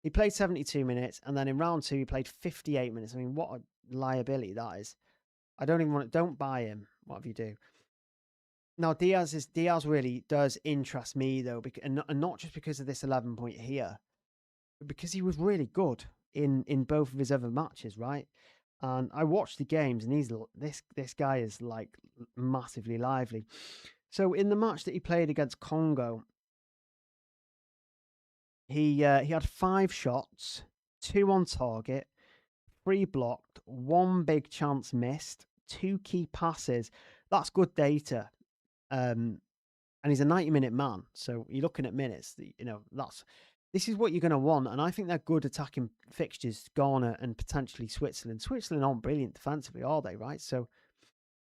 He played 72 minutes, and then in round 2, he played 58 minutes. I mean, what a liability that is. I don't buy him, whatever you do. Now, Diaz really does interest me, though, and not just because of this 11 point here, but because he was really good in both of his other matches, right? And I watched the games, and this guy is like massively lively. So in the match that he played against Congo, he had 5 shots, 2 on target, 3 blocked, 1 big chance missed, 2 key passes. That's good data. And he's a 90-minute man. So you're looking at minutes. This is what you're going to want. And I think they're good attacking fixtures, Ghana and potentially Switzerland. Switzerland aren't brilliant defensively, are they? Right. So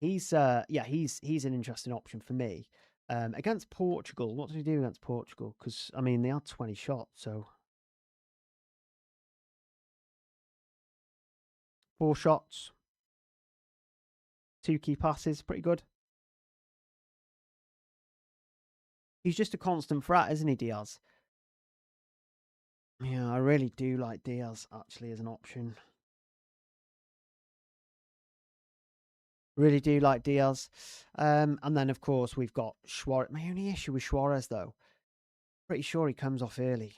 he's an interesting option for me. Against Portugal, what did he do against Portugal? Because, I mean, they had 20 shots. So 4 shots, 2 key passes, pretty good. He's just a constant threat, isn't he, Diaz? Yeah, I really do like Diaz actually as an option. Really do like Diaz. And then, of course, we've got Suarez. My only issue with Suarez, though, pretty sure he comes off early.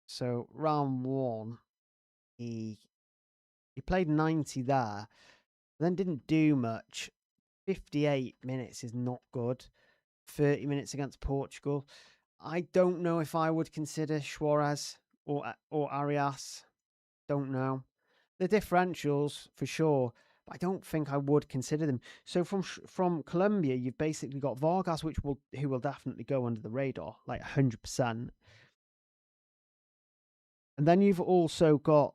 So round one, he he played 90 there, then didn't do much. 58 minutes is not good. 30 minutes against Portugal. I don't know if I would consider Suarez or Arias. Don't know. The differentials for sure, but I don't think I would consider them. So from Colombia, you've basically got Vargas, who will definitely go under the radar, like 100%. And then you've also got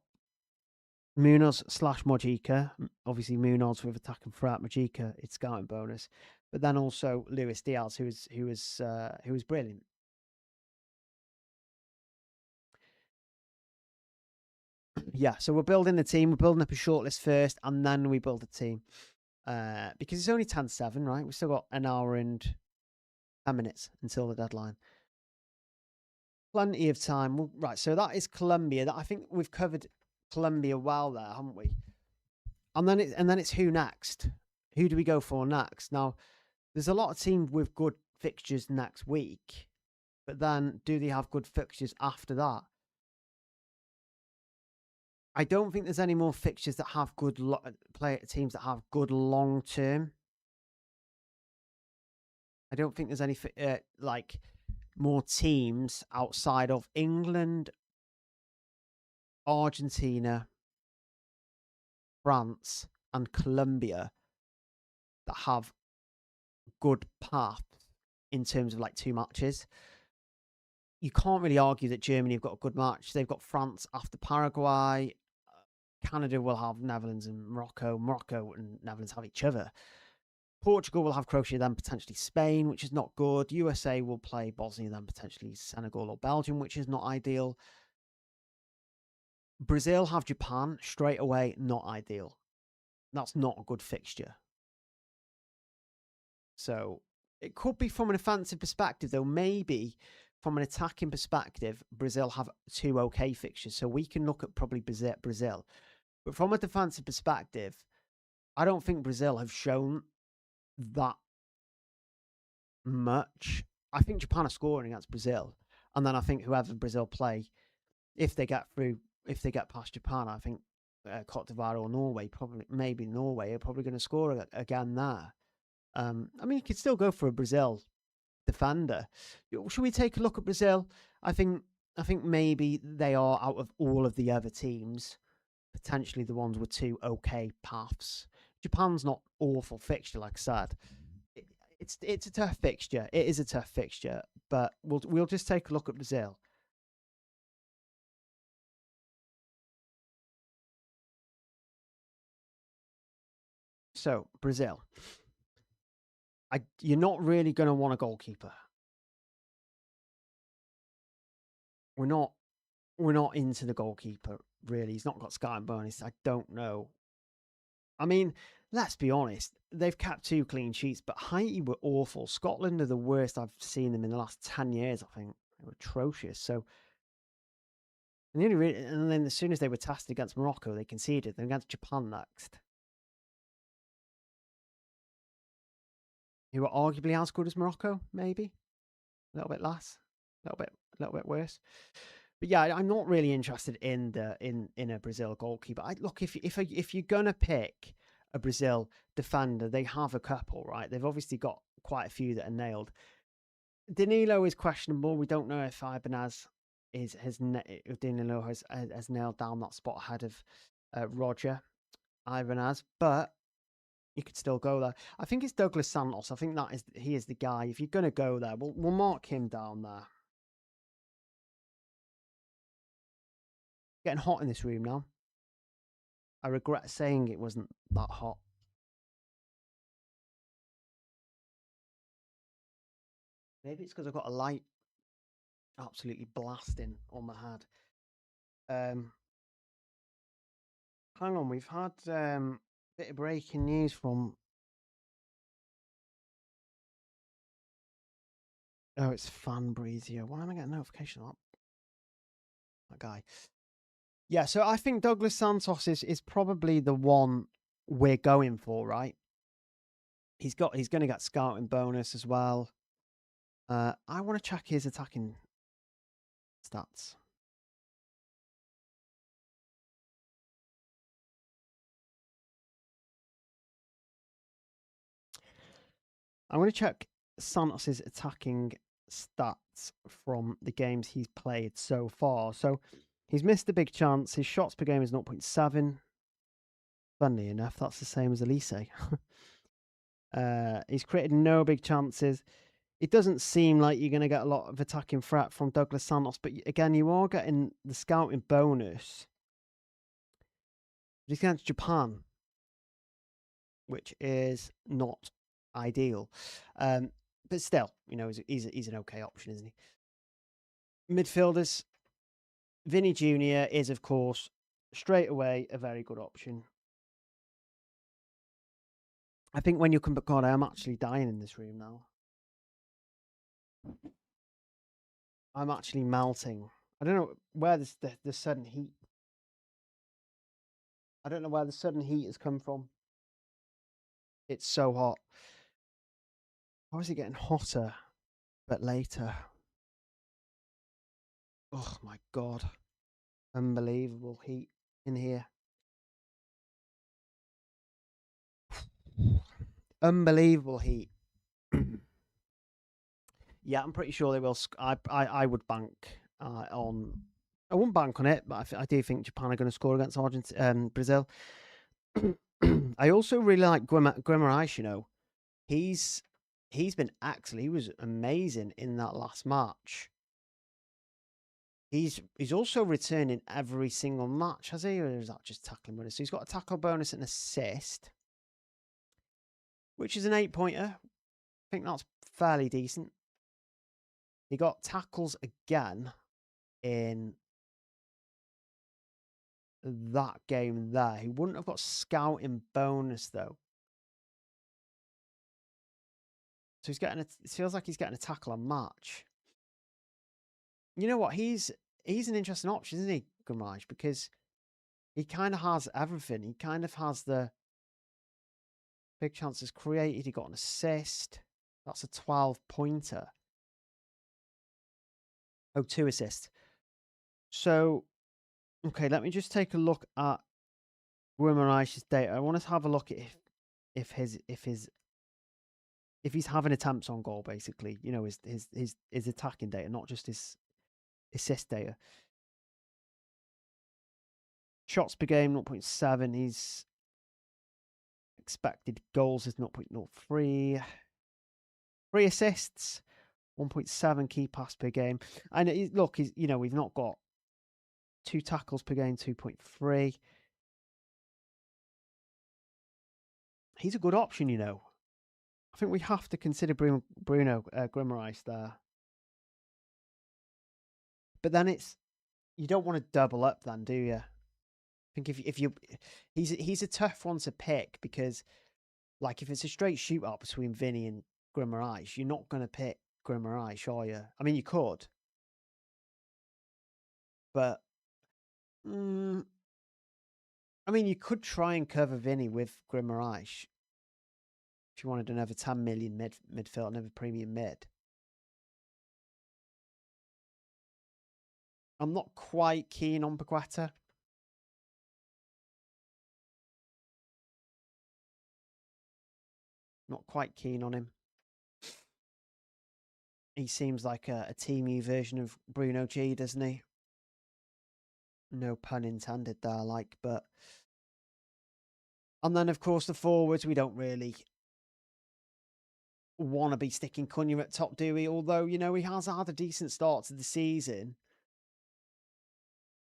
Munoz / Mojica. Obviously, Munoz with attack and threat. Mojica, it's scouting bonus. But then also Luis Diaz, who was brilliant. Yeah, so we're building the team. We're building up a shortlist first, and then we build a team. Because it's only 10-7, right? We've still got an hour and 10 minutes until the deadline. Plenty of time. Well, right, so that is Colombia. I think we've covered Colombia well there, haven't we? And then it's who next? Who do we go for next? Now, there's a lot of teams with good fixtures next week, but then do they have good fixtures after that? I don't think there's any more fixtures that have good teams that have good long term. I don't think there's any like more teams outside of England, Argentina, France, and Colombia that have good paths in terms of like 2 matches. You can't really argue that Germany have got a good match. They've got France after Paraguay. Canada will have Netherlands and Morocco. Morocco and Netherlands have each other. Portugal will have Croatia, then potentially Spain, which is not good. USA will play Bosnia, then potentially Senegal or Belgium, which is not ideal. Brazil have Japan straight away, not ideal. That's not a good fixture. So it could be from an offensive perspective, though. Maybe from an attacking perspective, Brazil have 2 okay fixtures. So we can look at probably Brazil. But from a defensive perspective, I don't think Brazil have shown that much. I think Japan are scoring against Brazil. And then I think whoever Brazil play, if they get past Japan, I think Cote d'Ivoire or Norway, probably maybe Norway, are probably going to score again there. I mean, you could still go for a Brazil defender. Should we take a look at Brazil? I think maybe they are, out of all of the other teams, potentially the ones with 2 okay paths. Japan's not awful fixture, like I said. It's a tough fixture. It is a tough fixture, but we'll just take a look at Brazil. So Brazil, you're not really going to want a goalkeeper. We're not into the goalkeeper really. He's not got Sky and bonus. I don't know. I mean, let's be honest. They've kept 2 clean sheets, but Haiti were awful. Scotland are the worst I've seen them in the last 10 years. I think they were atrocious. So, and then as soon as they were tested against Morocco, they conceded. Then against Japan next, who are arguably as good as Morocco, maybe a little bit less, a little bit worse. But yeah, I'm not really interested in a Brazil goalkeeper. Look, if you're gonna pick a Brazil defender, they have a couple, right? They've obviously got quite a few that are nailed. Danilo is questionable. We don't know if Ibanez Danilo has nailed down that spot ahead of Roger Ibanez, but you could still go there. I think it's Douglas Santos. I think he is the guy. If you're gonna go there, we'll mark him down there. Getting hot in this room now. I regret saying it wasn't that hot. Maybe it's because I've got a light absolutely blasting on my head. Hang on, we've had a bit of breaking news from. Oh, it's Fan Breezier. Why am I getting a notification of that? that guy. Yeah, so I think Douglas Santos is probably the one we're going for, right? He's going to get scouting bonus as well. I want to check his attacking stats. I'm going to check Santos's attacking stats from the games he's played so far. So he's missed a big chance. His shots per game is 0.7. Funny enough, that's the same as Elise. He's created no big chances. It doesn't seem like you're going to get a lot of attacking threat from Douglas Santos, but again, you are getting the scouting bonus. He's against Japan, which is not ideal. But still, he's an okay option, isn't he? Midfielders, Vinny Jr. is, of course, straight away a very good option. I think when you come back, God, I am actually dying in this room now. I'm actually melting. I don't know where the sudden heat. I don't know where the sudden heat has come from. It's so hot. How is it getting hotter, but later? Oh my God. Unbelievable heat in here. Unbelievable heat. Yeah, I'm pretty sure they will. I would bank on. I wouldn't bank on it, but I do think Japan are going to score against Brazil. I also really like Guimaraes. He's been excellent. He was amazing in that last match. He's also returning every single match, has he? Or is that just tackling bonus? So he's got a tackle bonus and assist, which is an 8-pointer. I think that's fairly decent. He got tackles again in that game there. He wouldn't have got scouting bonus though. So it feels like he's getting a tackle a match. You know what? He's an interesting option, isn't he, Guimaraes? Because he kind of has everything. He kind of has the big chances created. He got an assist. That's a 12-pointer. Oh, 2 assists. So, okay, let me just take a look at Guimaraes' data. I want to have a look at if he's having attempts on goal, basically. His attacking data, not just his assist data. Shots per game, 0.7. His expected goals is 0.03. 3 assists, 1.7 key pass per game. And look, we've not got 2 tackles per game, 2.3. He's a good option, I think we have to consider Bruno Guimaraes there. But then you don't want to double up then, do you? I think he's a tough one to pick because, like, if it's a straight shootout between Vinny and Guimaraes, you're not going to pick Guimaraes, are you? I mean, you could, but I mean, you could try and cover Vinny with Guimaraes if you wanted another 10 million midfield, another premium mid. I'm not quite keen on Paqueta. Not quite keen on him. He seems like a teamy version of Bruno G, doesn't he? No pun intended there, but... And then, of course, the forwards, we don't really want to be sticking Cunha at top, do we? Although, he has had a decent start to the season.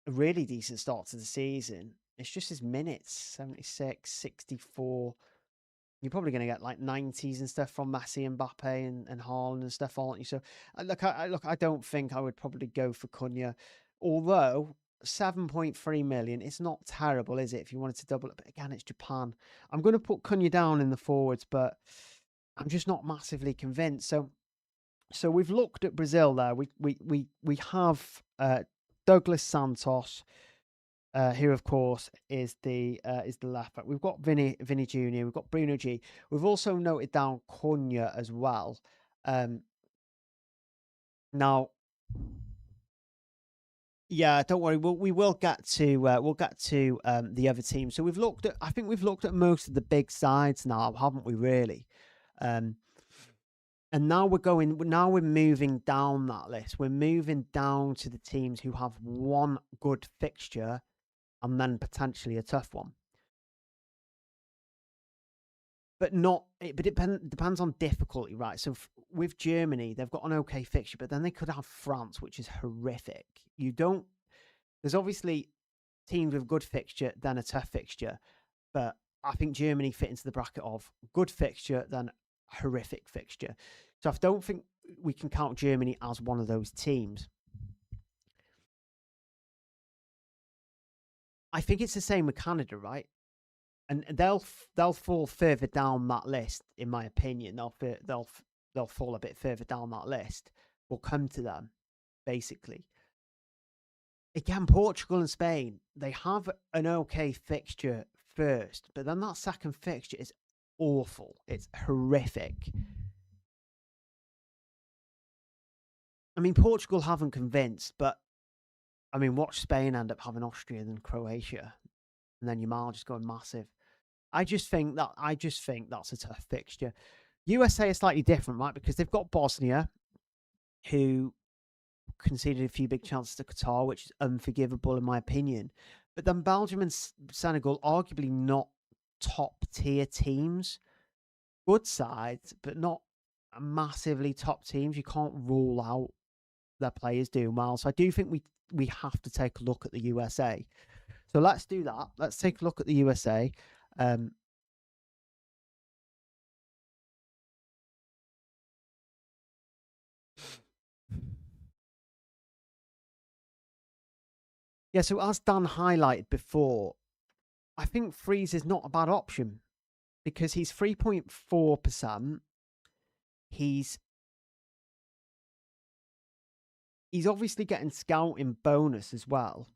A really decent start to the season. It's just his minutes, 76, 64. You're probably going to get like 90s and stuff from Messi and Mbappe and Haaland and stuff, aren't you? So, I don't think I would probably go for Cunha. Although, 7.3 million, it's not terrible, is it? If you wanted to double it. But again, it's Japan. I'm going to put Cunha down in the forwards, but I'm just not massively convinced. So we've looked at Brazil there. We have Douglas Santos, who of course is the left back. We've got Vinny Jr. We've got Bruno G. We've also noted down Cunha as well. Now, yeah, don't worry. We will get to the other team. So I think we've looked at most of the big sides now, haven't we? Really. And now we're moving down that list. We're moving down to the teams who have one good fixture and then potentially a tough one. But it depends on difficulty, right? So with Germany, they've got an okay fixture, but then they could have France, which is horrific. There's obviously teams with good fixture, then a tough fixture, but I think Germany fit into the bracket of good fixture, then horrific fixture. So I don't think we can count Germany as one of those teams. I think it's the same with Canada, right? And they'll fall further down that list, in my opinion. They'll fall a bit further down that list. We'll come to them, basically. Again, Portugal and Spain, they have an okay fixture first, but then that second fixture is awful. It's horrific. I mean, Portugal haven't convinced, but I mean, watch Spain end up having Austria and Croatia, and then Yamal just going massive. I just think that's a tough fixture. USA is slightly different, right? Because they've got Bosnia, who conceded a few big chances to Qatar, which is unforgivable in my opinion. But then Belgium and Senegal, arguably not top tier teams, good sides, but not massively top teams. You can't rule out their players doing well. So I do think we have to take a look at the USA. So let's do that. Let's take a look at the USA. Yeah, so as Dan highlighted before, I think Freeze is not a bad option because he's 3.4%. He's obviously getting scouting bonus as well.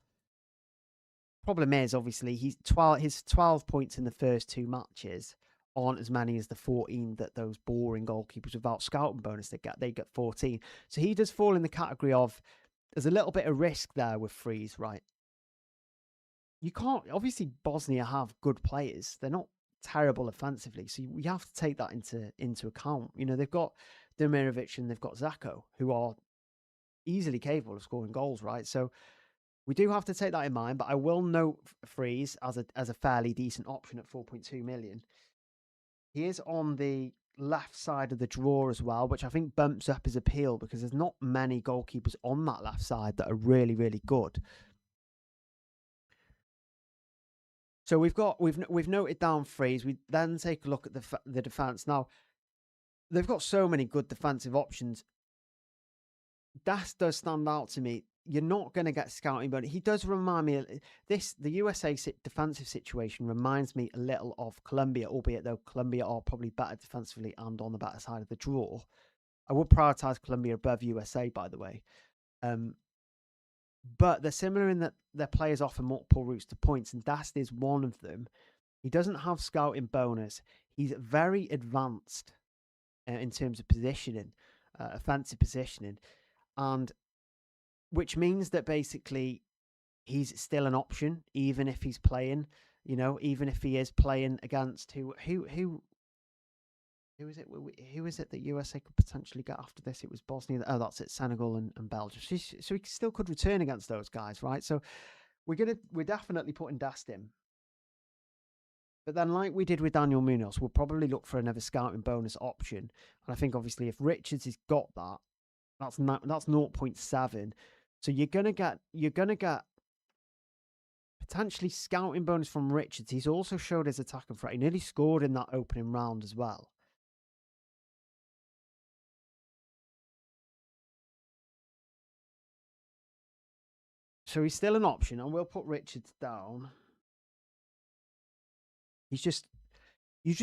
Problem is, obviously, his 12 points in the first two matches aren't as many as the 14 that those boring goalkeepers without scouting bonus they get 14. So he does fall in the category of there's a little bit of risk there with Freeze, right? You can't obviously Bosnia have good players. They're not terrible offensively, so we have to take that into account. You know, they've got Demirovic and they've got Zako, who are easily capable of scoring goals, right? So we do have to take that in mind. But I will note Freeze as a fairly decent option at 4.2 million. He is on the left side of the draw as well, which I think bumps up his appeal because there's not many goalkeepers on that left side that are really, really good. So we've noted down Freeze. We then take a look at the defense. Now they've got so many good defensive options. Das does stand out to me. You're not going to get scouting, but he does remind me the USA defensive situation reminds me a little of Colombia, albeit though Colombia are probably better defensively and on the better side of the draw. I would prioritize Colombia above USA, by the way. But they're similar in that their players offer multiple routes to points, and Dast is one of them. He doesn't have scouting bonus. He's very advanced in terms of positioning, offensive positioning, and which means that basically he's still an option, even if he's playing. You know, even if he is playing against who is it? Who is it that USA could potentially get after this? It was Bosnia. Oh, that's it. Senegal and Belgium. So he still could return against those guys, right? So we're definitely putting Dast in. But then, like we did with Daniel Munoz, we'll probably look for another scouting bonus option. And I think obviously if Richards has got that, that's 0.7. So you're gonna get potentially scouting bonus from Richards. He's also showed his attacking threat. He nearly scored in that opening round as well. So he's still an option, and we'll put Richards down. You've just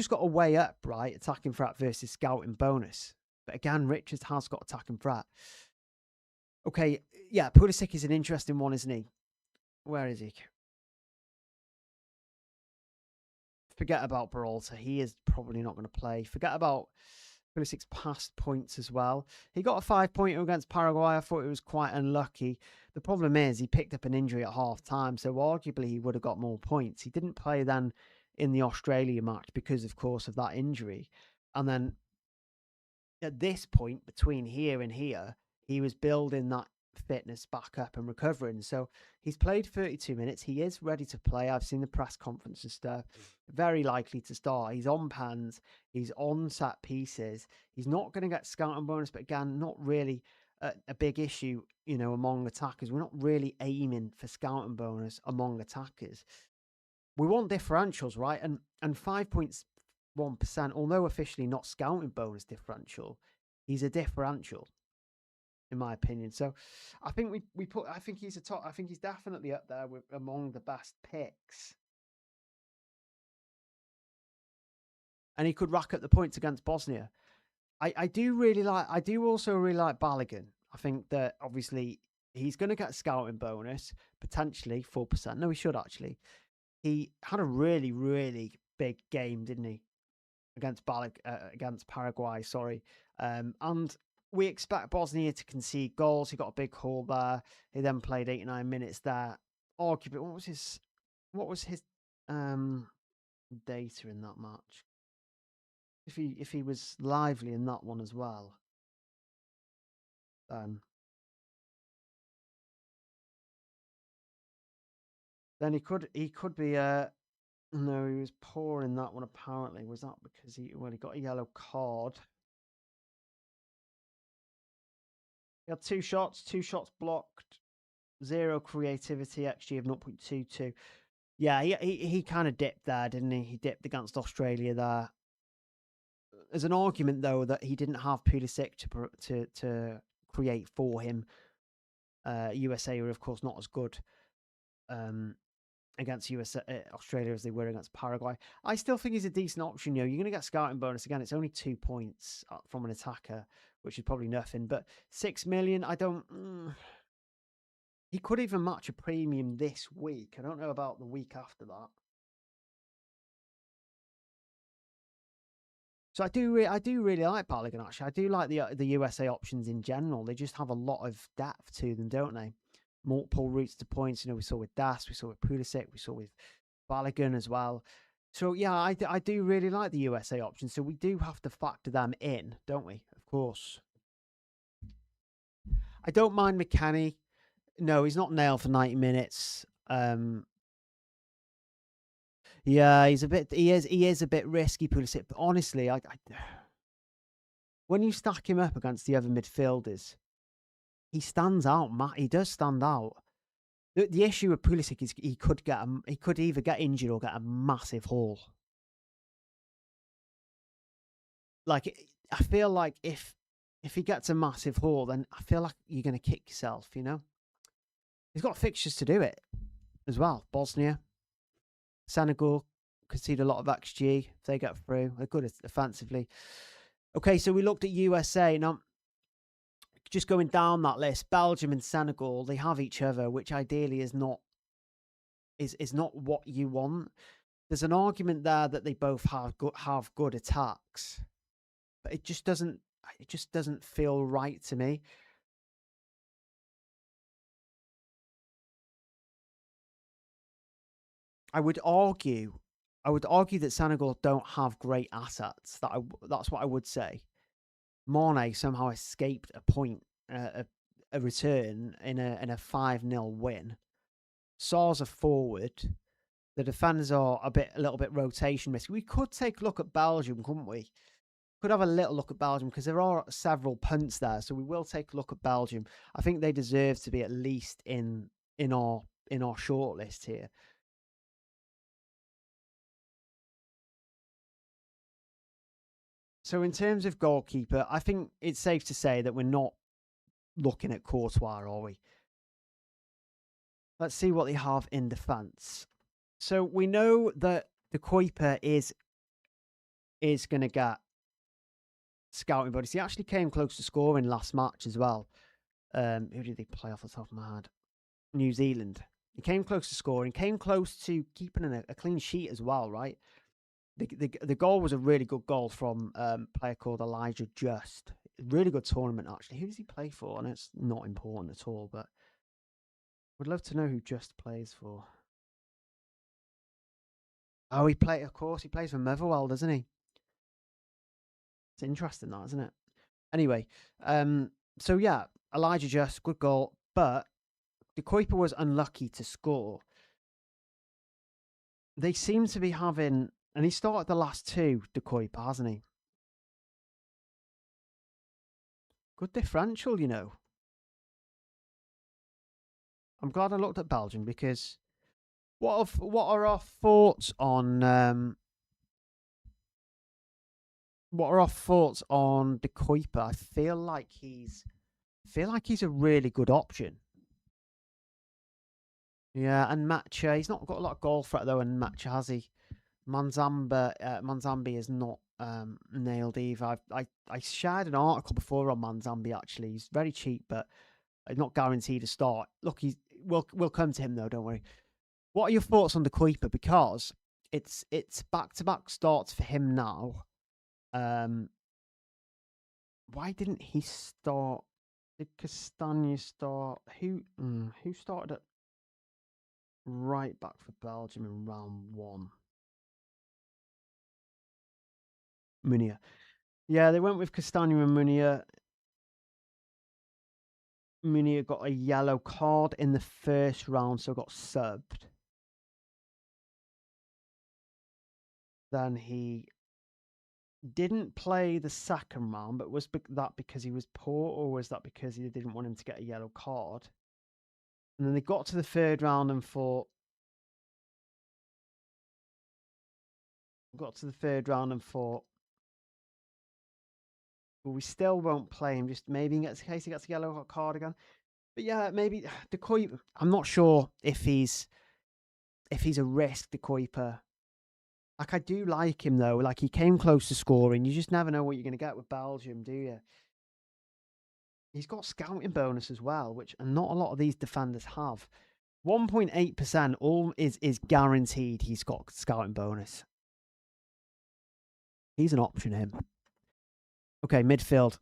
got to weigh up, right? Attacking threat versus scouting bonus. But again, Richards has got attacking threat. Okay, yeah, Pulisic is an interesting one, isn't he? Where is he? Forget about Peralta. He is probably not going to play. Forget about Pulisic's past points as well. He got a 5-pointer against Paraguay. I thought it was quite unlucky. The problem is he picked up an injury at half time, so arguably he would have got more points. He didn't play then in the Australia match because, of course, of that injury. And then at this point, between here and here, he was building that fitness back up and recovering. So he's played 32 minutes. He is ready to play. I've seen the press conference and stuff. Very likely to start. He's on pans. He's on set pieces. He's not going to get scouting bonus, but again, not really a big issue, among attackers. We're not really aiming for scouting bonus among attackers. We want differentials, right? And 5.1%, although officially not scouting bonus differential, he's a differential, in my opinion. So I think I think he's I think he's definitely up there with among the best picks. And he could rack up the points against Bosnia. I do also really like Balogun. I think that obviously he's going to get a scouting bonus, potentially 4%. No, he should actually. He had a really, really big game, didn't he? Against Paraguay, sorry. And we expect Bosnia to concede goals. He got a big haul there. He then played 89 minutes there. Arguably, what was his data in that match? If he was lively in that one as well, then he could be no, he was poor in that one apparently. Was that because he got a yellow card? He had two shots blocked, 0 creativity, XG of 0.22. Yeah, he kind of dipped there, didn't he? He dipped against Australia there. There's an argument though that he didn't have Pulisic to create for him. USA were of course not as good against Australia as they were against Paraguay. I still think he's a decent option. You're going to get scouting bonus again. It's only 2 points from an attacker, which is probably nothing. But 6 million, I don't. He could even match a premium this week. I don't know about the week after that. So I do really like Balogun, actually. I do like the USA options in general. They just have a lot of depth to them, don't they? Multiple routes to points. We saw with Das, we saw with Pulisic, we saw with Balogun as well. So yeah, I do really like the USA options. So we do have to factor them in, don't we? Of course. I don't mind McKennie. No, he's not nailed for 90 minutes. Yeah, he is a bit risky, Pulisic. But honestly, when you stack him up against the other midfielders, he stands out. He does stand out. The issue with Pulisic is he could either get injured or get a massive haul. Like, I feel like if he gets a massive haul, then I feel like you're going to kick yourself. He's got fixtures to do it as well. Bosnia, Senegal concede a lot of XG if they get through. They're good offensively. Okay, so we looked at USA. Now, just going down that list, Belgium and Senegal, they have each other, which ideally is not what you want. There's an argument there that they both have good attacks, but it just doesn't feel right to me. I would argue that Senegal don't have great assets. That's what I would say. Mane somehow escaped a point, a return in a 5-0 win. Sarr's a forward. The defenders are a little bit rotation risky. We could take a look at Belgium, couldn't we? Could have a little look at Belgium because there are several punts there, so we will take a look at Belgium. I think they deserve to be at least in our shortlist here. So in terms of goalkeeper, I think it's safe to say that we're not looking at Courtois, are we? Let's see what they have in defence. So we know that the Kuiper is going to get scouting bonus. He actually came close to scoring last match as well. Who did they play off the top of my head? New Zealand. He came close to scoring, came close to keeping a clean sheet as well, right? The goal was a really good goal from a player called Elijah Just. Really good tournament, actually. Who does he play for? And it's not important at all, but would love to know who Just plays for. Oh, of course, he plays for Motherwell, doesn't he? It's interesting, that, isn't it? Anyway, so yeah, Elijah Just, good goal, but the Kuiper was unlucky to score. They seem to be having, and he started the last two, the Kuiper, hasn't he? Good differential, you know. I'm glad I looked at Belgium because what are our thoughts on the Kuiper? I feel like he's a really good option. Yeah, and Matcha, he's not got a lot of goal threat though, and Matcha has he? Manzambi is not nailed either. I shared an article before on Manzambi actually. He's very cheap, but not guaranteed to start. Look, we'll come to him though, don't worry. What are your thoughts on the Kuiper? Because it's back-to-back starts for him now. Why didn't he start? Did Castagna start? Who started at right back for Belgium in round one? Munier. Yeah, they went with Castagna and Munier. Munier got a yellow card in the first round, so got subbed. Then he didn't play the second round, but was that because he was poor, or was that because he didn't want him to get a yellow card? And then they got to the third round and thought, well, we still won't play him, just maybe in case he gets a yellow card again. But yeah, maybe the Kuiper, I'm not sure if he's a risk, the Kuiper. Like, I do like him though. Like, he came close to scoring. You just never know what you're going to get with Belgium, do you? He's got scouting bonus as well, which not a lot of these defenders have. 1.8% all is guaranteed. He's got scouting bonus. He's an option, him. Okay, midfield.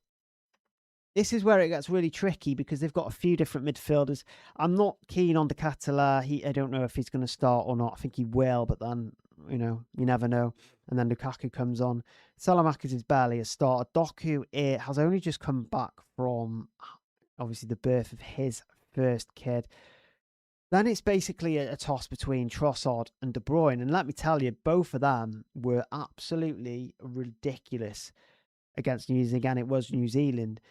This is where it gets really tricky because they've got a few different midfielders. I'm not keen on De Ketelaere. I don't know if he's going to start or not. I think he will, but then, you never know. And then Lukaku comes on. Salamakis is barely a starter. Doku has only just come back from, obviously, the birth of his first kid. Then it's basically a toss between Trossard and De Bruyne. And let me tell you, both of them were absolutely ridiculous against New Zealand. Again, it was New Zealand.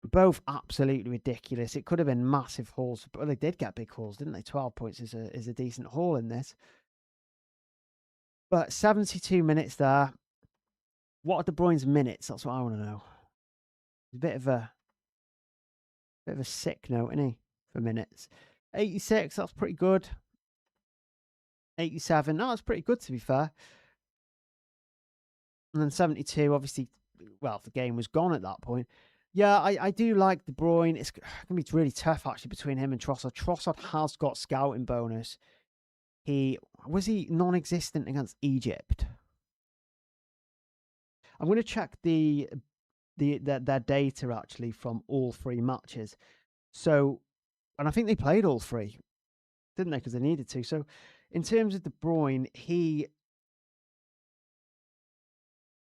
Both absolutely ridiculous. It could have been massive hauls, but they did get big hauls, didn't they? 12 points is a decent haul in this. But 72 minutes there. What are De Bruyne's minutes? That's what I want to know. It's a bit of a sick note, isn't he? For minutes. 86, that's pretty good. 87, no, that's pretty good to be fair. And then 72, obviously, well, the game was gone at that point. Yeah, I do like De Bruyne. It's going to be really tough, actually, between him and Trossard. Trossard has got scouting bonus. Was he non-existent against Egypt? I'm going to check their data, actually, from all three matches. So, and I think they played all three, didn't they? Because they needed to. So, in terms of De Bruyne, he's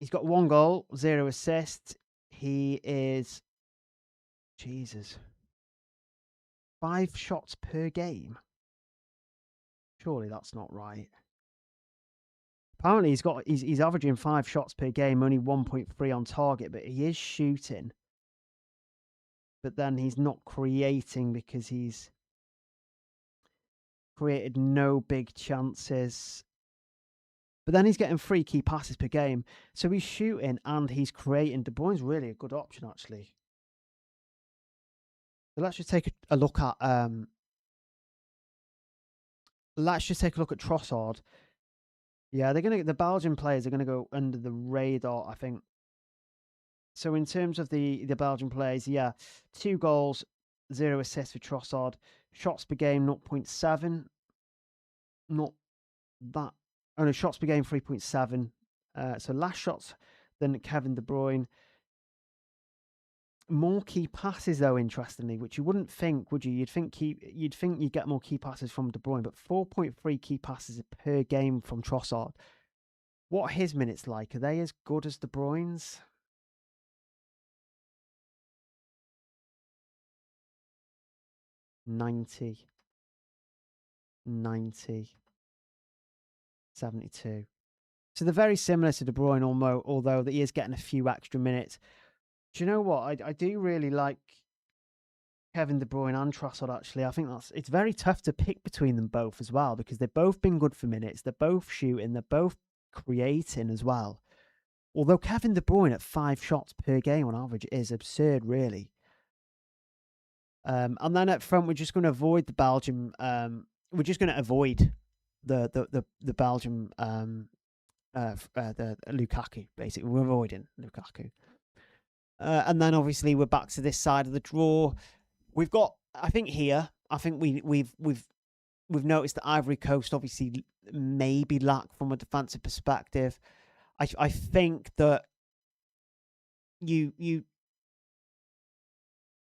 got 1 goal, 0 assists. He is, Jesus, 5 shots per game. Surely that's not right. Apparently he's averaging 5 shots per game, only 1.3 on target, but he is shooting. But then he's not creating because he's created no big chances. But then he's getting 3 key passes per game. So he's shooting and he's creating. De Bruyne's really a good option, actually. So let's just take a look at Trossard. Yeah, the Belgian players are gonna go under the radar, I think. So in terms of the Belgian players, yeah, 2 goals, 0 assists for Trossard. Shots per game 0.7. Not that. Oh no, shots per game 3.7. So less shots than Kevin De Bruyne. More key passes though, interestingly, which you wouldn't think, would you? You'd think you'd get more key passes from De Bruyne, but 4.3 key passes per game from Trossard. What are his minutes like? Are they as good as De Bruyne's? 90, 90, 72. So they're very similar to De Bruyne, although that he is getting a few extra minutes. Do you know what? I do really like Kevin De Bruyne and Trossard, actually. I think it's very tough to pick between them both as well, because they've both been good for minutes. They're both shooting. They're both creating as well. Although Kevin De Bruyne at 5 shots per game on average is absurd, really. And then up front, we're just going to avoid the Belgium. We're just going to avoid the Belgium. The Lukaku, basically. We're avoiding Lukaku. And then obviously we're back to this side of the draw. We've got, I think we've noticed that Ivory Coast obviously maybe lack from a defensive perspective. I think that you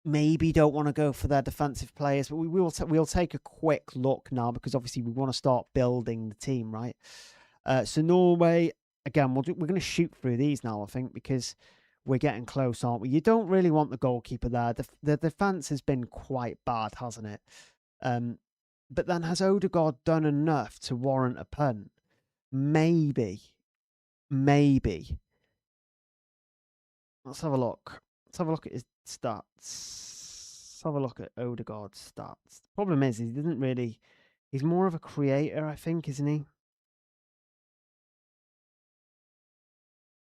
maybe don't want to go for their defensive players, but we'll take a quick look now, because obviously we want to start building the team, right? So Norway, again, we're going to shoot through these now, I think, because we're getting close, aren't we? You don't really want the goalkeeper there. The defense has been quite bad, hasn't it? But then has Odegaard done enough to warrant a punt? Maybe. Let's have a look. Let's have a look at his stats. Let's have a look at Odegaard's stats. The problem is he didn't really. He's more of a creator, I think, isn't he?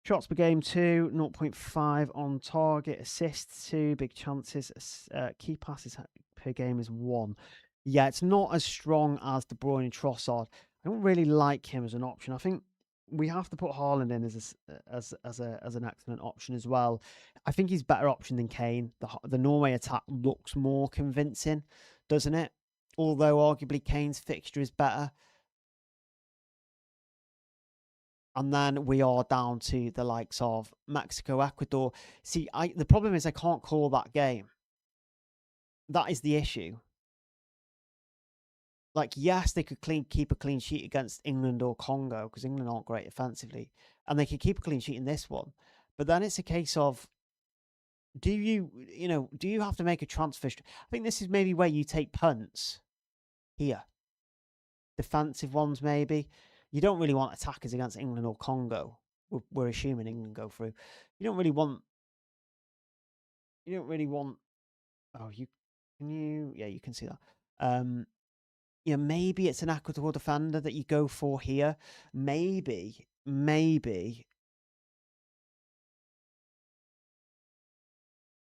Shots per game 2, 0.5 on target. Assists 2, big chances. Key passes per game is 1. Yeah, it's not as strong as De Bruyne and Trossard. I don't really like him as an option. I think we have to put Haaland in as an excellent option as well. I think he's a better option than Kane. The Norway attack looks more convincing, doesn't it? Although arguably Kane's fixture is better. And then we are down to the likes of Mexico, Ecuador. See, the problem is I can't call that game. That is the issue. Like, yes, they could keep a clean sheet against England or Congo, because England aren't great offensively, and they could keep a clean sheet in this one. But then it's a case of, do you have to make a transfer? I think this is maybe where you take punts here. Defensive ones, maybe. You don't really want attackers against England or Congo. We're assuming England go through. You don't really want. Oh, you can see that. Maybe it's an Ecuador defender that you go for here. Maybe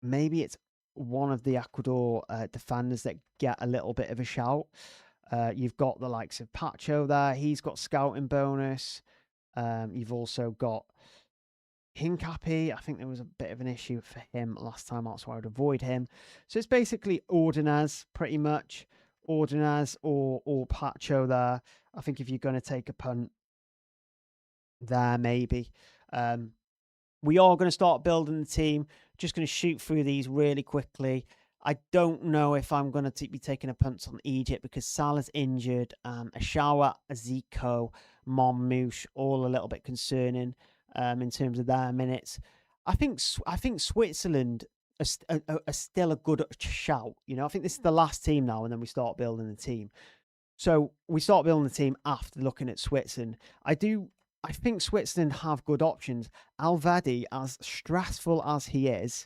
it's one of the Ecuador defenders that get a little bit of a shout. You've got the likes of Pacho there. He's got scouting bonus. You've also got Hincapi. I think there was a bit of an issue for him last time out, so I would avoid him. So it's basically Ordonez, pretty much. Ordonez or Pacho there. I think if you're going to take a punt there, maybe. We are going to start building the team. Just going to shoot through these really quickly. I don't know if I'm going to be taking a punt on Egypt, because Salah's injured. Ashawa, Zico, Monmouche, all a little bit concerning in terms of their minutes. I think Switzerland are still a good shout. I think this is the last team now, and then we start building the team. So we start building the team after looking at Switzerland. I think Switzerland have good options. Alvedi, as stressful as he is,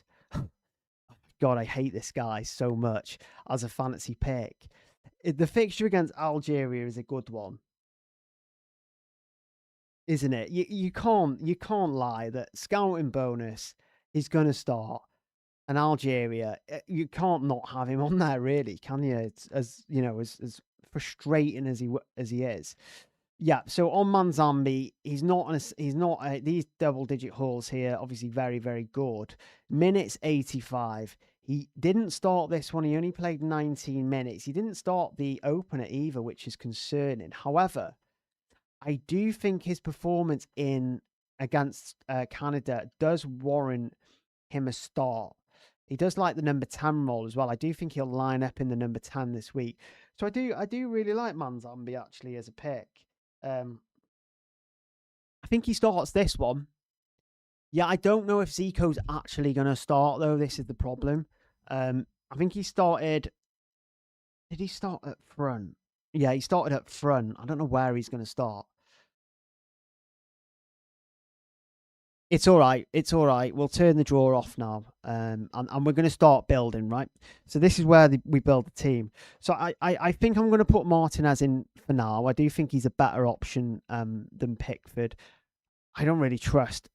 God, I hate this guy so much as a fantasy pick. The fixture against Algeria is a good one, isn't it? You can't lie that scouting bonus is going to start, and Algeria, you can't not have him on there, really, can you? It's, as frustrating as he is. Yeah, so on Manzambi, he's not these double-digit hauls here. Obviously, very very good. Minutes 85. He didn't start this one. He only played 19 minutes. He didn't start the opener either, which is concerning. However, I do think his performance in against Canada does warrant him a start. He does like the number 10 role as well. I do think he'll line up in the number 10 this week. So I do really like Manzambi actually as a pick. I think he starts this one. Yeah, I don't know if Zico's actually going to start though. This is the problem. I think he started. Did he start up front? Yeah, he started up front. I don't know where he's going to start. It's all right. It's all right. We'll turn the draw off now, and we're going to start building, right? So this is where we build the team. So I think I'm going to put Martinez in for now. I do think he's a better option than Pickford. I don't really trust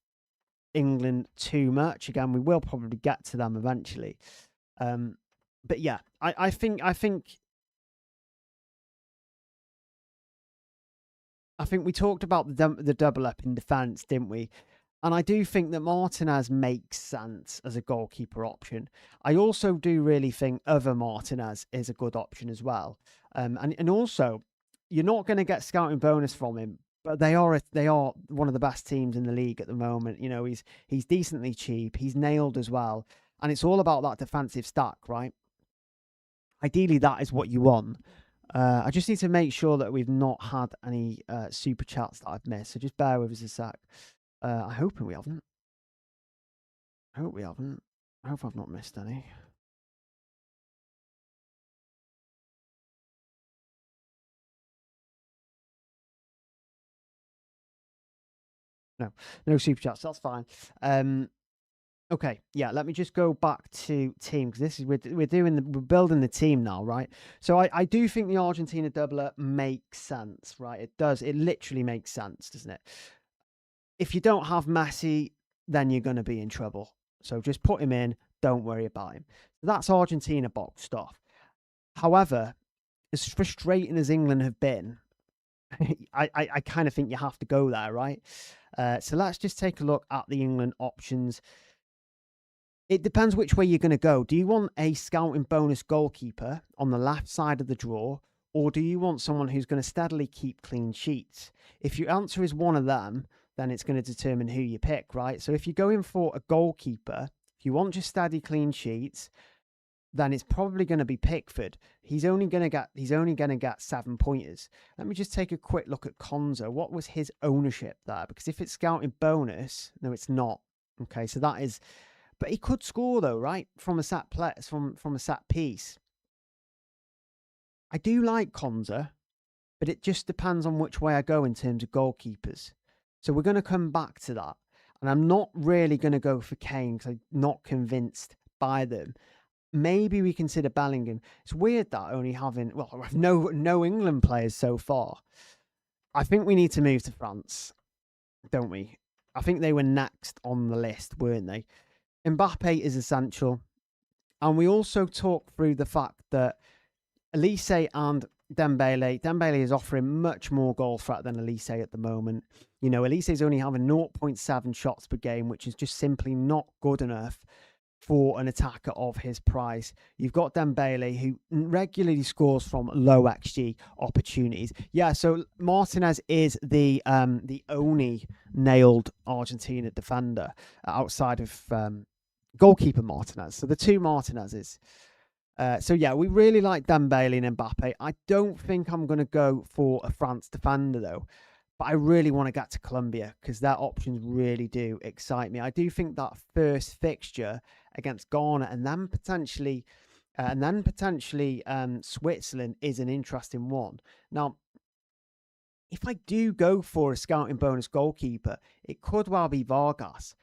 England too much. Again, we will probably get to them eventually. But yeah, I think we talked about the double up in defence, didn't we? And I do think that Martinez makes sense as a goalkeeper option. I also do really think other Martinez is a good option as well. And also, you're not going to get scouting bonus from him, but they are one of the best teams in the league at the moment. You know, he's decently cheap. He's nailed as well, and it's all about that defensive stack, right? Ideally, that is what you want. I just need to make sure that we've not had any super chats that I've missed. So just bear with us a sec. I hope we haven't. I hope we haven't. I hope I've not missed any. No super chats. That's fine. Okay, yeah. Let me just go back to team because this is we're building the team now, right? So I do think the Argentina doubler makes sense, right? It does. It literally makes sense, doesn't it? If you don't have Messi, then you're going to be in trouble. So just put him in. Don't worry about him. That's Argentina boxed off. However, as frustrating as England have been, I kind of think you have to go there, right? So let's just take a look at the England options. It depends which way you're going to go. Do you want a scouting bonus goalkeeper on the left side of the draw, or do you want someone who's going to steadily keep clean sheets? If your answer is one of them, then it's going to determine who you pick, right? So if you're going for a goalkeeper, if you want just steady clean sheets, then it's probably going to be Pickford. He's only going to get 7 pointers. Let me just take a quick look at Konza. What was his ownership there? Because if it's scouting bonus, no, it's not. Okay, so that is, but he could score though, right? From a set play, from a set piece. I do like Konza, but it just depends on which way I go in terms of goalkeepers. So we're going to come back to that. And I'm not really going to go for Kane because I'm not convinced by them. Maybe we consider Bellingham. It's weird that only having no England players so far. I think we need to move to France, don't we? I think they were next on the list, weren't they? Mbappe is essential. And we also talked through the fact that Elise and Dembele is offering much more goal threat than Elise at the moment. You know, Elise is only having 0.7 shots per game, which is just simply not good enough for an attacker of his price. You've got Dembele, who regularly scores from low XG opportunities. Yeah, so Martinez is the only nailed Argentina defender outside of goalkeeper Martinez. So the two Martinezes. So yeah, we really like Dembele and Mbappe. I don't think I'm going to go for a France defender though. But I really want to get to Colombia because their options really do excite me. I do think that first fixture against Ghana and then potentially Switzerland is an interesting one. Now, if I do go for a scouting bonus goalkeeper, it could well be Vargas.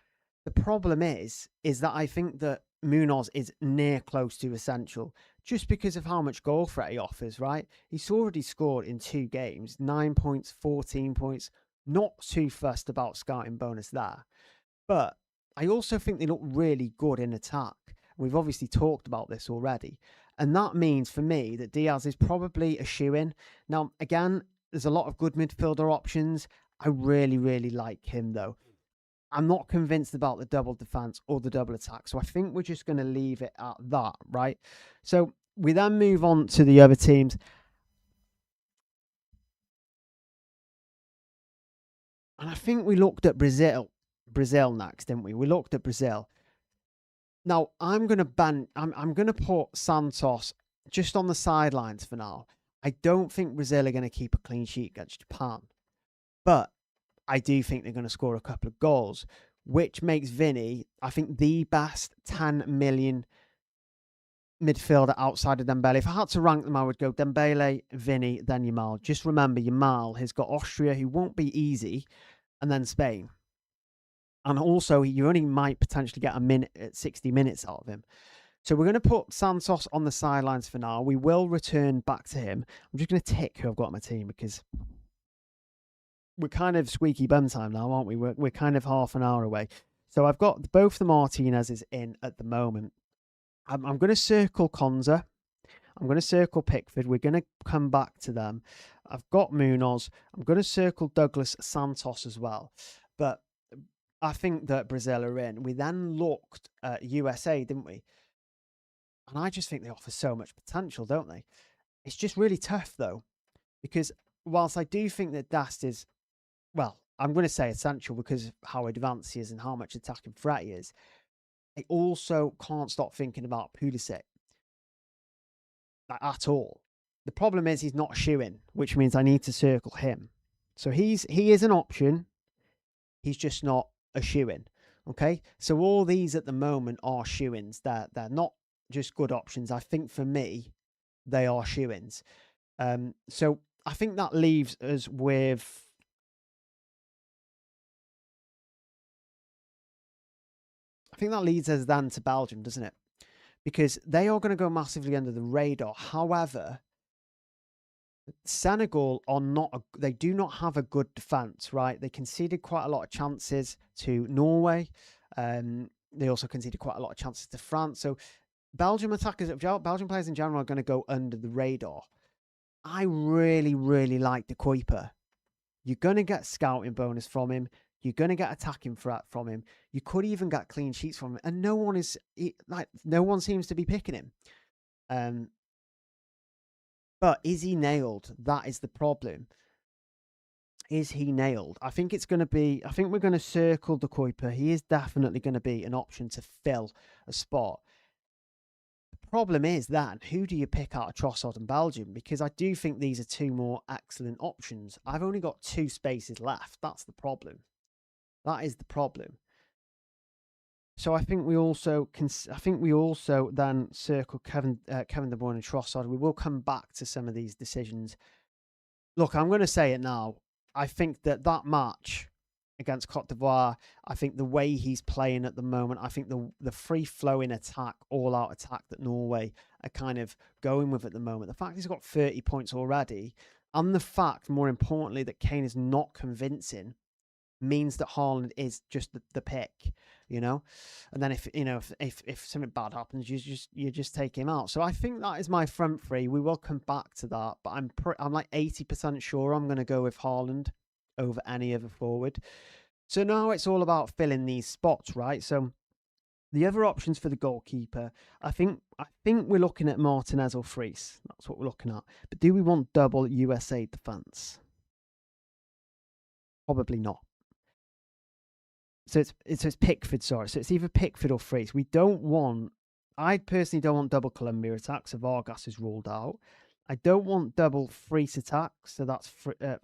The problem is that I think that Munoz is near close to essential just because of how much goal threat he offers, right? He's already scored in 2 games, 9 points, 14 points. Not too fussed about scouting bonus there. But I also think they look really good in attack. We've obviously talked about this already. And that means for me that Diaz is probably a shoe-in. Now, again, There's a lot of good midfielder options. I really, really like him, though. I'm not convinced about the double defense or the double attack. So I think we're just going to leave it at that, right? So we then move on to the other teams. And I think we looked at Brazil next, didn't we? We looked at Brazil. Now I'm gonna I'm gonna put Santos just on the sidelines for now. I don't think Brazil are going to keep a clean sheet against Japan, but I do think they're going to score a couple of goals, which makes Vinny, I think, the best 10 million midfielder outside of Dembele. If I had to rank them, I would go Dembele, Vinny, then Yamal. Just remember, Yamal has got Austria, who won't be easy, and then Spain. And also, you only might potentially get 60 minutes out of him. So we're going to put Santos on the sidelines for now. We will return back to him. I'm just going to tick who I've got on my team because we're kind of squeaky bum time now, aren't we? We're kind of half an hour away. So I've got both the Martinez's in at the moment. I'm going to circle Konza. I'm going to circle Pickford. We're going to come back to them. I've got Munoz. I'm going to circle Douglas Santos as well. But I think that Brazil are in. We then looked at USA, didn't we? And I just think they offer so much potential, don't they? It's just really tough, though, because whilst I do think that Dast is, well, I'm going to say essential because of how advanced he is and how much attacking threat he is, I also can't stop thinking about Pulisic at all. The problem is he's not a shoe-in, which means I need to circle him. So he is an option. He's just not a shoe-in. Okay, so all these at the moment are shoe-ins. They're not just good options. I think for me, they are shoe-ins. So I think that leaves us with. I think that leads us then to Belgium, doesn't it? Because they are going to go massively under the radar. However, Senegal are not. They do not have a good defense, right? They conceded quite a lot of chances to Norway. They also conceded quite a lot of chances to France. So Belgium players in general are going to go under the radar. I really, really like the Kuiper. You're going to get scouting bonus from him. You're going to get attacking threat from him. You could even get clean sheets from him, and no one seems to be picking him. But is he nailed? That is the problem. Is he nailed? I think it's going to be. I think we're going to circle the Kuiper. He is definitely going to be an option to fill a spot. The problem is that who do you pick out of Trossard and Belgium? Because I do think these are two more excellent options. I've only got 2 spaces left. That's the problem. That is the problem. So I think we also then circle Kevin De Bruyne and Trossard. We will come back to some of these decisions. Look, I'm going to say it now. I think that match against Cote d'Ivoire, I think the way he's playing at the moment, I think the free-flowing attack, all-out attack that Norway are kind of going with at the moment, the fact he's got 30 points already, and the fact, more importantly, that Kane is not convincing, means that Haaland is just the pick, and then if something bad happens, you just take him out. So I think that is my front three. We will come back to that, but I'm like 80% sure I'm going to go with Haaland over any other forward. So now it's all about filling these spots, right? So the other options for the goalkeeper, I think we're looking at Martinez or Fries. That's what we're looking at. But do we want double USA defense? Probably not. So it's Pickford, sorry. So it's either Pickford or Fries. I personally don't want double Colombia attacks, so Vargas is ruled out. I don't want double Fries attacks, so that's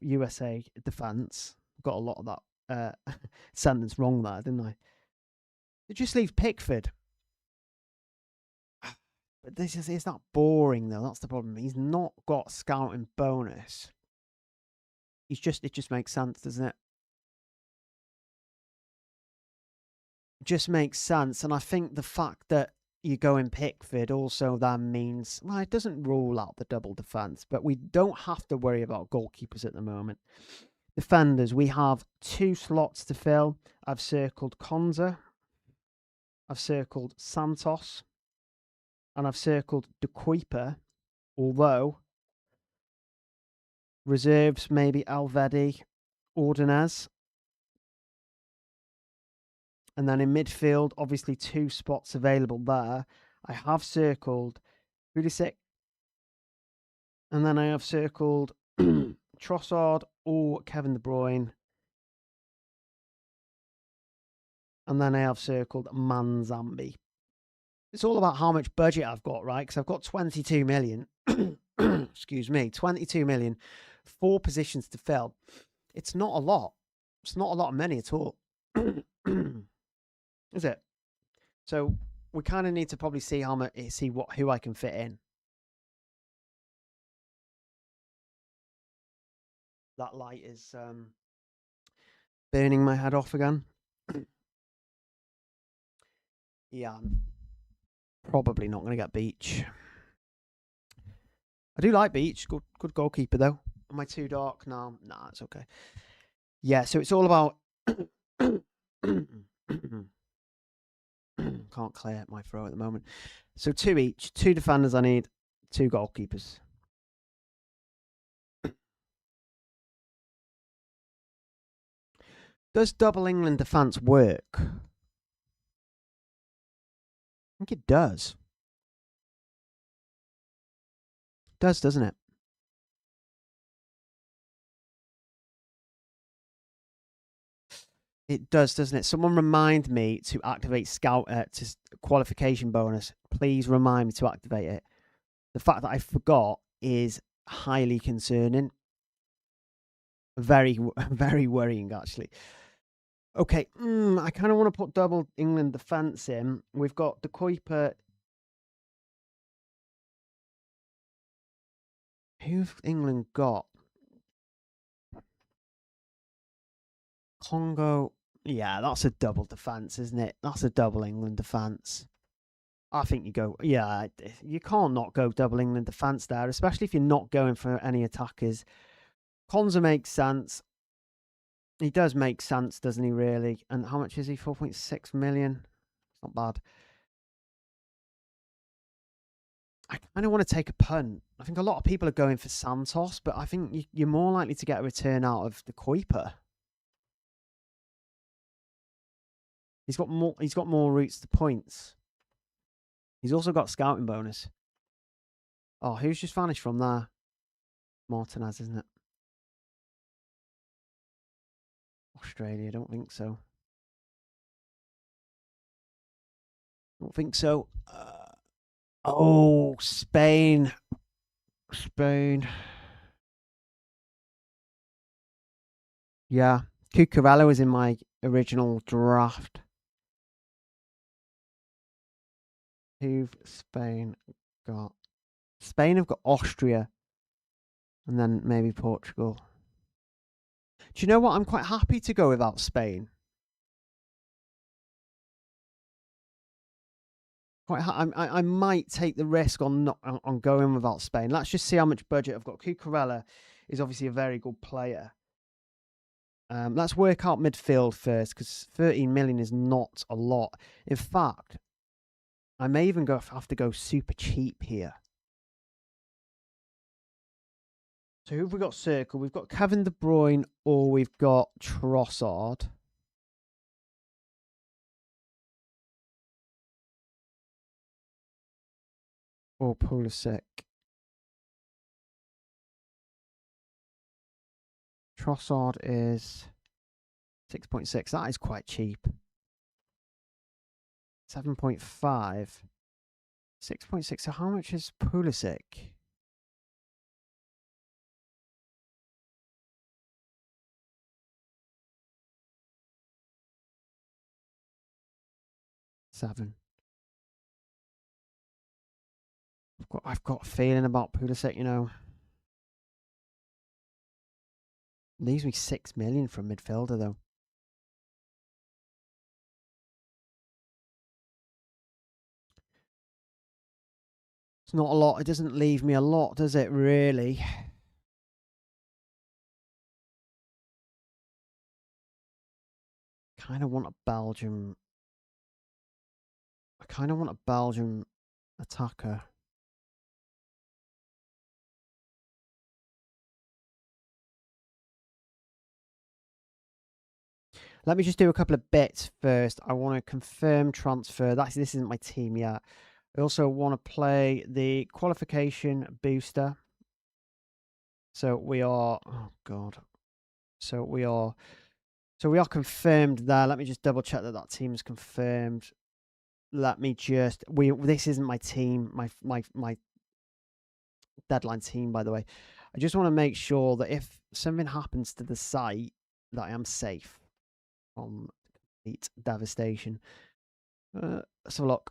USA defense. Got a lot of that sentence wrong there, didn't I? It just leaves Pickford. But it's not boring, though. That's the problem. He's not got scouting bonus. It just makes sense, doesn't it? Just makes sense. And I think the fact that you go in Pickford also then means, well, it doesn't rule out the double defence, but we don't have to worry about goalkeepers at the moment. Defenders, we have 2 slots to fill. I've circled Konza, I've circled Santos, and I've circled De Kuiper, although Reserves, maybe Alvedi, Ordonez. And then in midfield, obviously 2 spots available there. I have circled Pulisic. And then I have circled Trossard or Kevin De Bruyne. And then I have circled Manzambi. It's all about how much budget I've got, right? Because I've got 22 million. Excuse me, 22 million, 4 positions to fill. It's not a lot. It's not a lot of money at all. Is it? So we kind of need to probably see who I can fit in. That light is burning my head off again. Yeah, I'm probably not going to get Beach. I do like Beach. Good goalkeeper, though. Am I too dark? No, nah, it's okay. Yeah, so it's all about... Can't clear my throat at the moment. So 2 each. 2 defenders I need. 2 goalkeepers. Does double England defence work? I think it does. It does, doesn't it? It does, doesn't it? Someone remind me to activate Scout to qualification bonus. Please remind me to activate it. The fact that I forgot is highly concerning. Very, very worrying, actually. Okay, I kind of want to put double England defence in. We've got the Kuiper. Who've England got? Congo. Yeah, that's a double defence, isn't it? That's a double England defence. I think you go, yeah, you can't not go double England defence there, especially if you're not going for any attackers. Konza makes sense. He does make sense, doesn't he, really? And how much is he? 4.6 million? Not bad. I kind of want to take a punt. I think a lot of people are going for Santos, but I think you're more likely to get a return out of the Kuiper. He's got more routes to points. He's also got scouting bonus. Oh, who's just vanished from there? Martinez, isn't it? Australia, I don't think so. Don't think so. Oh, Spain. Spain. Yeah. Cucurella was in my original draft. Who've Spain got? Spain have got Austria. And then maybe Portugal. Do you know what? I'm quite happy to go without Spain. I might take the risk on going without Spain. Let's just see how much budget I've got. Cucurella is obviously a very good player. Let's work out midfield first, because 13 million is not a lot. In fact, I may even have to go super cheap here. So who have we got circle? We've got Kevin De Bruyne, or we've got Trossard. Or Pulisic. Trossard is 6.6. That is quite cheap. 7.5. 6.6. So how much is Pulisic? Seven. I've got a feeling about Pulisic, you know. Leaves me 6 million for a midfielder, though. It's not a lot. It doesn't leave me a lot, does it, really? Kind of want a Belgium. I kind of want a Belgium attacker. Let me just do a couple of bits first. I want to confirm transfer. This isn't my team yet. I also want to play the qualification booster. So we are. Oh God. So we are confirmed there. Let me just double check that team is confirmed. Let me just. This isn't my team. My deadline team, by the way. I just want to make sure that if something happens to the site, that I am safe from complete devastation. Let's have a look.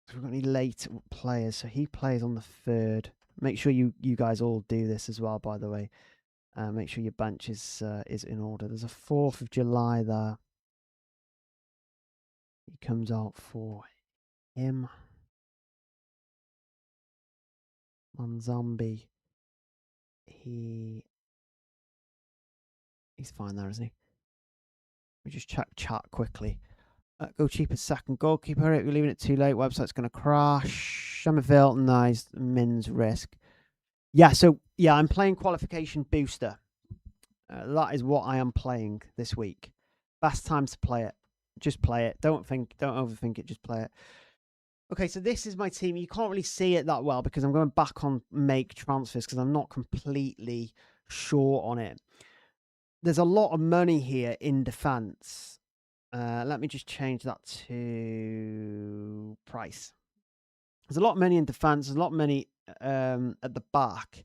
So we've got any late players. So he plays on the 3rd. Make sure you guys all do this as well, by the way. Make sure your bench is in order. There's a 4th of July there. He comes out for him. Manzambi. He's fine there, isn't he? We just check chat quickly. Go cheap as second goalkeeper. If you're leaving it too late, website's going to crash. Somerville, nice. Min's risk. Yeah, so, yeah, I'm playing qualification booster. That is what I am playing this week. Best time to play it. Just play it. Don't overthink it. Just play it. Okay, so this is my team. You can't really see it that well because I'm going back on make transfers because I'm not completely sure on it. There's a lot of money here in defense. Let me just change that to price. There's a lot of money in defense. There's a lot of money at the back.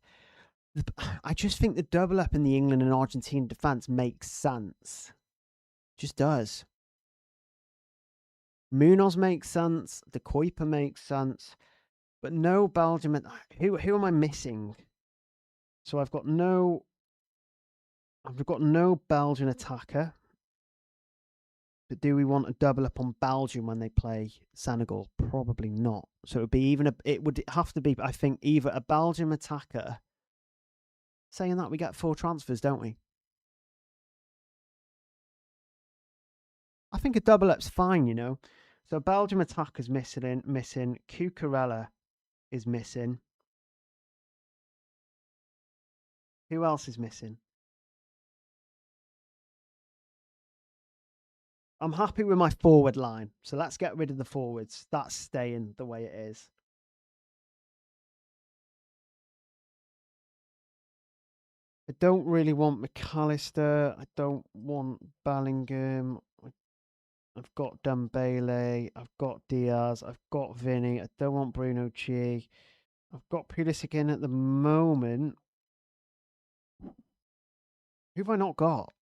I just think the double up in the England and Argentine defense makes sense. Just does. Munoz makes sense. De Kuiper makes sense. But no Belgium. Who am I missing? So I've got no Belgian attacker. But do we want to double up on Belgium when they play Senegal? Probably not. So it would be it would have to be, I think, either a Belgium attacker. Saying that, we get 4 transfers, don't we? I think a double up's fine, you know. So Belgium attacker's missing. Cucurella is missing. Who else is missing? I'm happy with my forward line. So let's get rid of the forwards. That's staying the way it is. I don't really want McAllister. I don't want Bellingham. I've got Dembele. I've got Diaz. I've got Vinny. I don't want Bruno G. I've got Pulisic in at the moment. Who have I not got?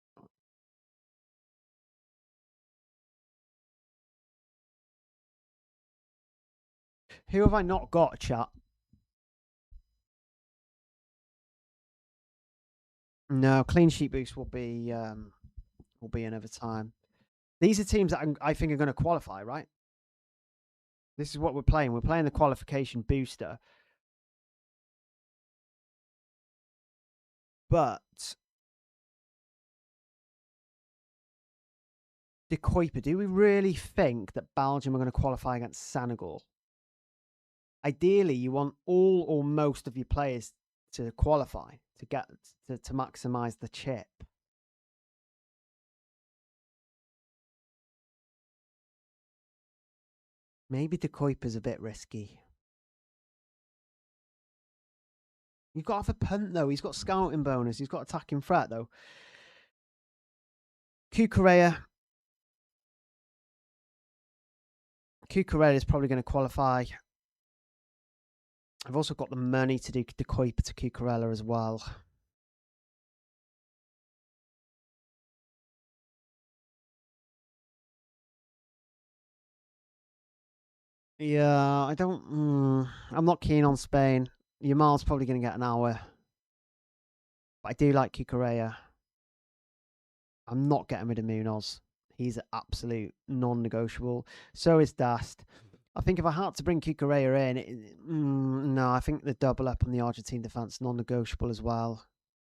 Who have I not got, chat? No, clean sheet boost will be another time. These are teams that I think are going to qualify, right? This is what we're playing. We're playing the qualification booster. But De Kuiper, do we really think that Belgium are going to qualify against Senegal? Ideally, you want all or most of your players to qualify to get to maximize the chip. Maybe De Kuiper's a bit risky. You've got to have a punt, though. He's got scouting bonus. He's got attacking threat, though. Cucurella is probably going to qualify. I've also got the money to do De Kuiper to Cucurella as well. Yeah, I don't. I'm not keen on Spain. Yamal's probably going to get an hour. But I do like Cucurella. I'm not getting rid of Munoz. He's an absolute non-negotiable. So is Dast. I think if I had to bring Cucurella in, no, I think the double up on the Argentine defense non-negotiable as well,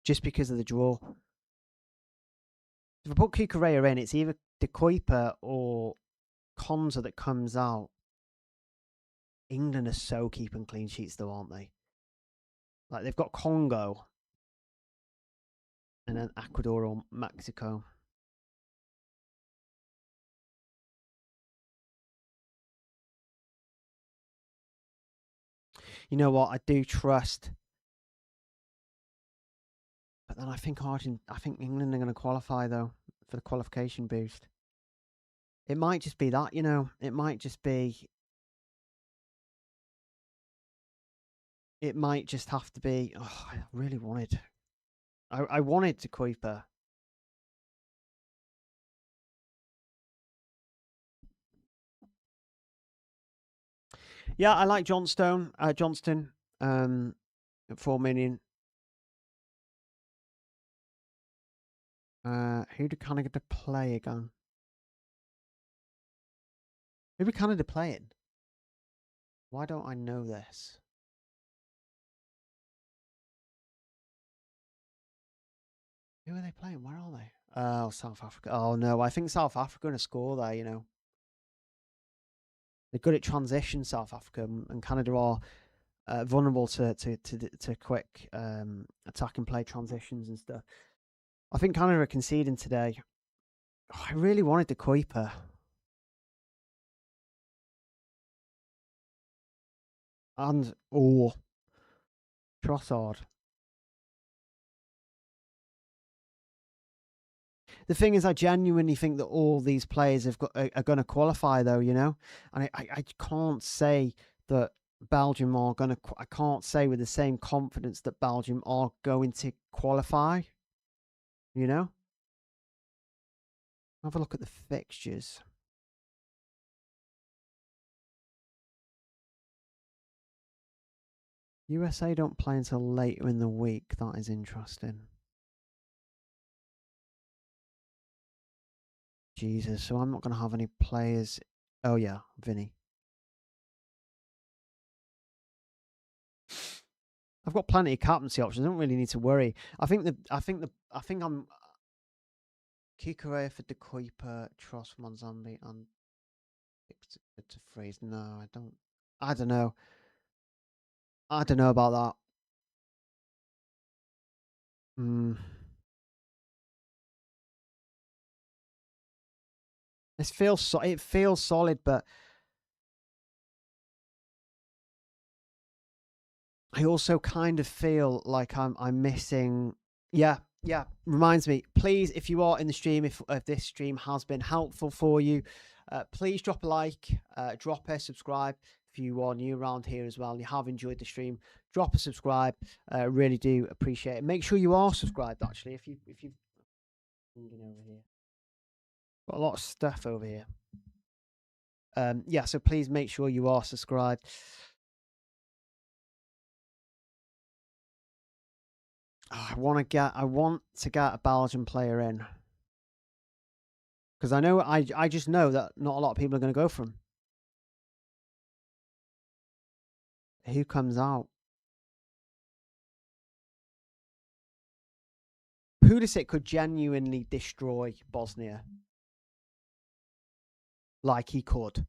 just because of the draw. If I put Cucurella in, it's either De Kuiper or Konza that comes out. England are so keeping clean sheets, though, aren't they? Like they've got Congo and then Ecuador or Mexico. You know what? I do trust, but then I think England are going to qualify though for the qualification boost. It might just be that, you know. It might just be. It might just have to be. Oh, I really wanted. I wanted to Kuiper. Yeah, I like Johnston. Johnston. At 4 million. Who do Canada play again? Who do Canada playing? Why don't I know this? Who are they playing? Where are they? Oh, South Africa. Oh no, I think South Africa are going to score there. You know, they're good at transition. South Africa and Canada are vulnerable to quick attack and play transitions and stuff. I think Canada are conceding today. Oh, I really wanted the Kuiper. And Trossard. The thing is, I genuinely think that all these players are going to qualify, though. You know, and I can't say that Belgium are going to. I can't say with the same confidence that Belgium are going to qualify. You know, have a look at the fixtures. USA don't play until later in the week. That is interesting. Jesus, so I'm not going to have any players. Oh yeah, Vinny. I've got plenty of captaincy options. I don't really need to worry. I think I'm Kikurea for De Kuiper, Tross, Monzambi, and to freeze. No, I don't. I don't know. I don't know about that. It feels solid, but I also kind of feel like I'm missing. Yeah, yeah. Reminds me, please, if you are in the stream, if this stream has been helpful for you, please drop a like, drop a subscribe. If you are new around here as well and you have enjoyed the stream, drop a subscribe. Really do appreciate it. Make sure you are subscribed. Actually, if you over here, got a lot of stuff over here. Yeah, so please make sure you are subscribed. Oh, I want to get a Belgian player in because I just know that not a lot of people are going to go for him. Who comes out? Pulisic could genuinely destroy Bosnia, like he could.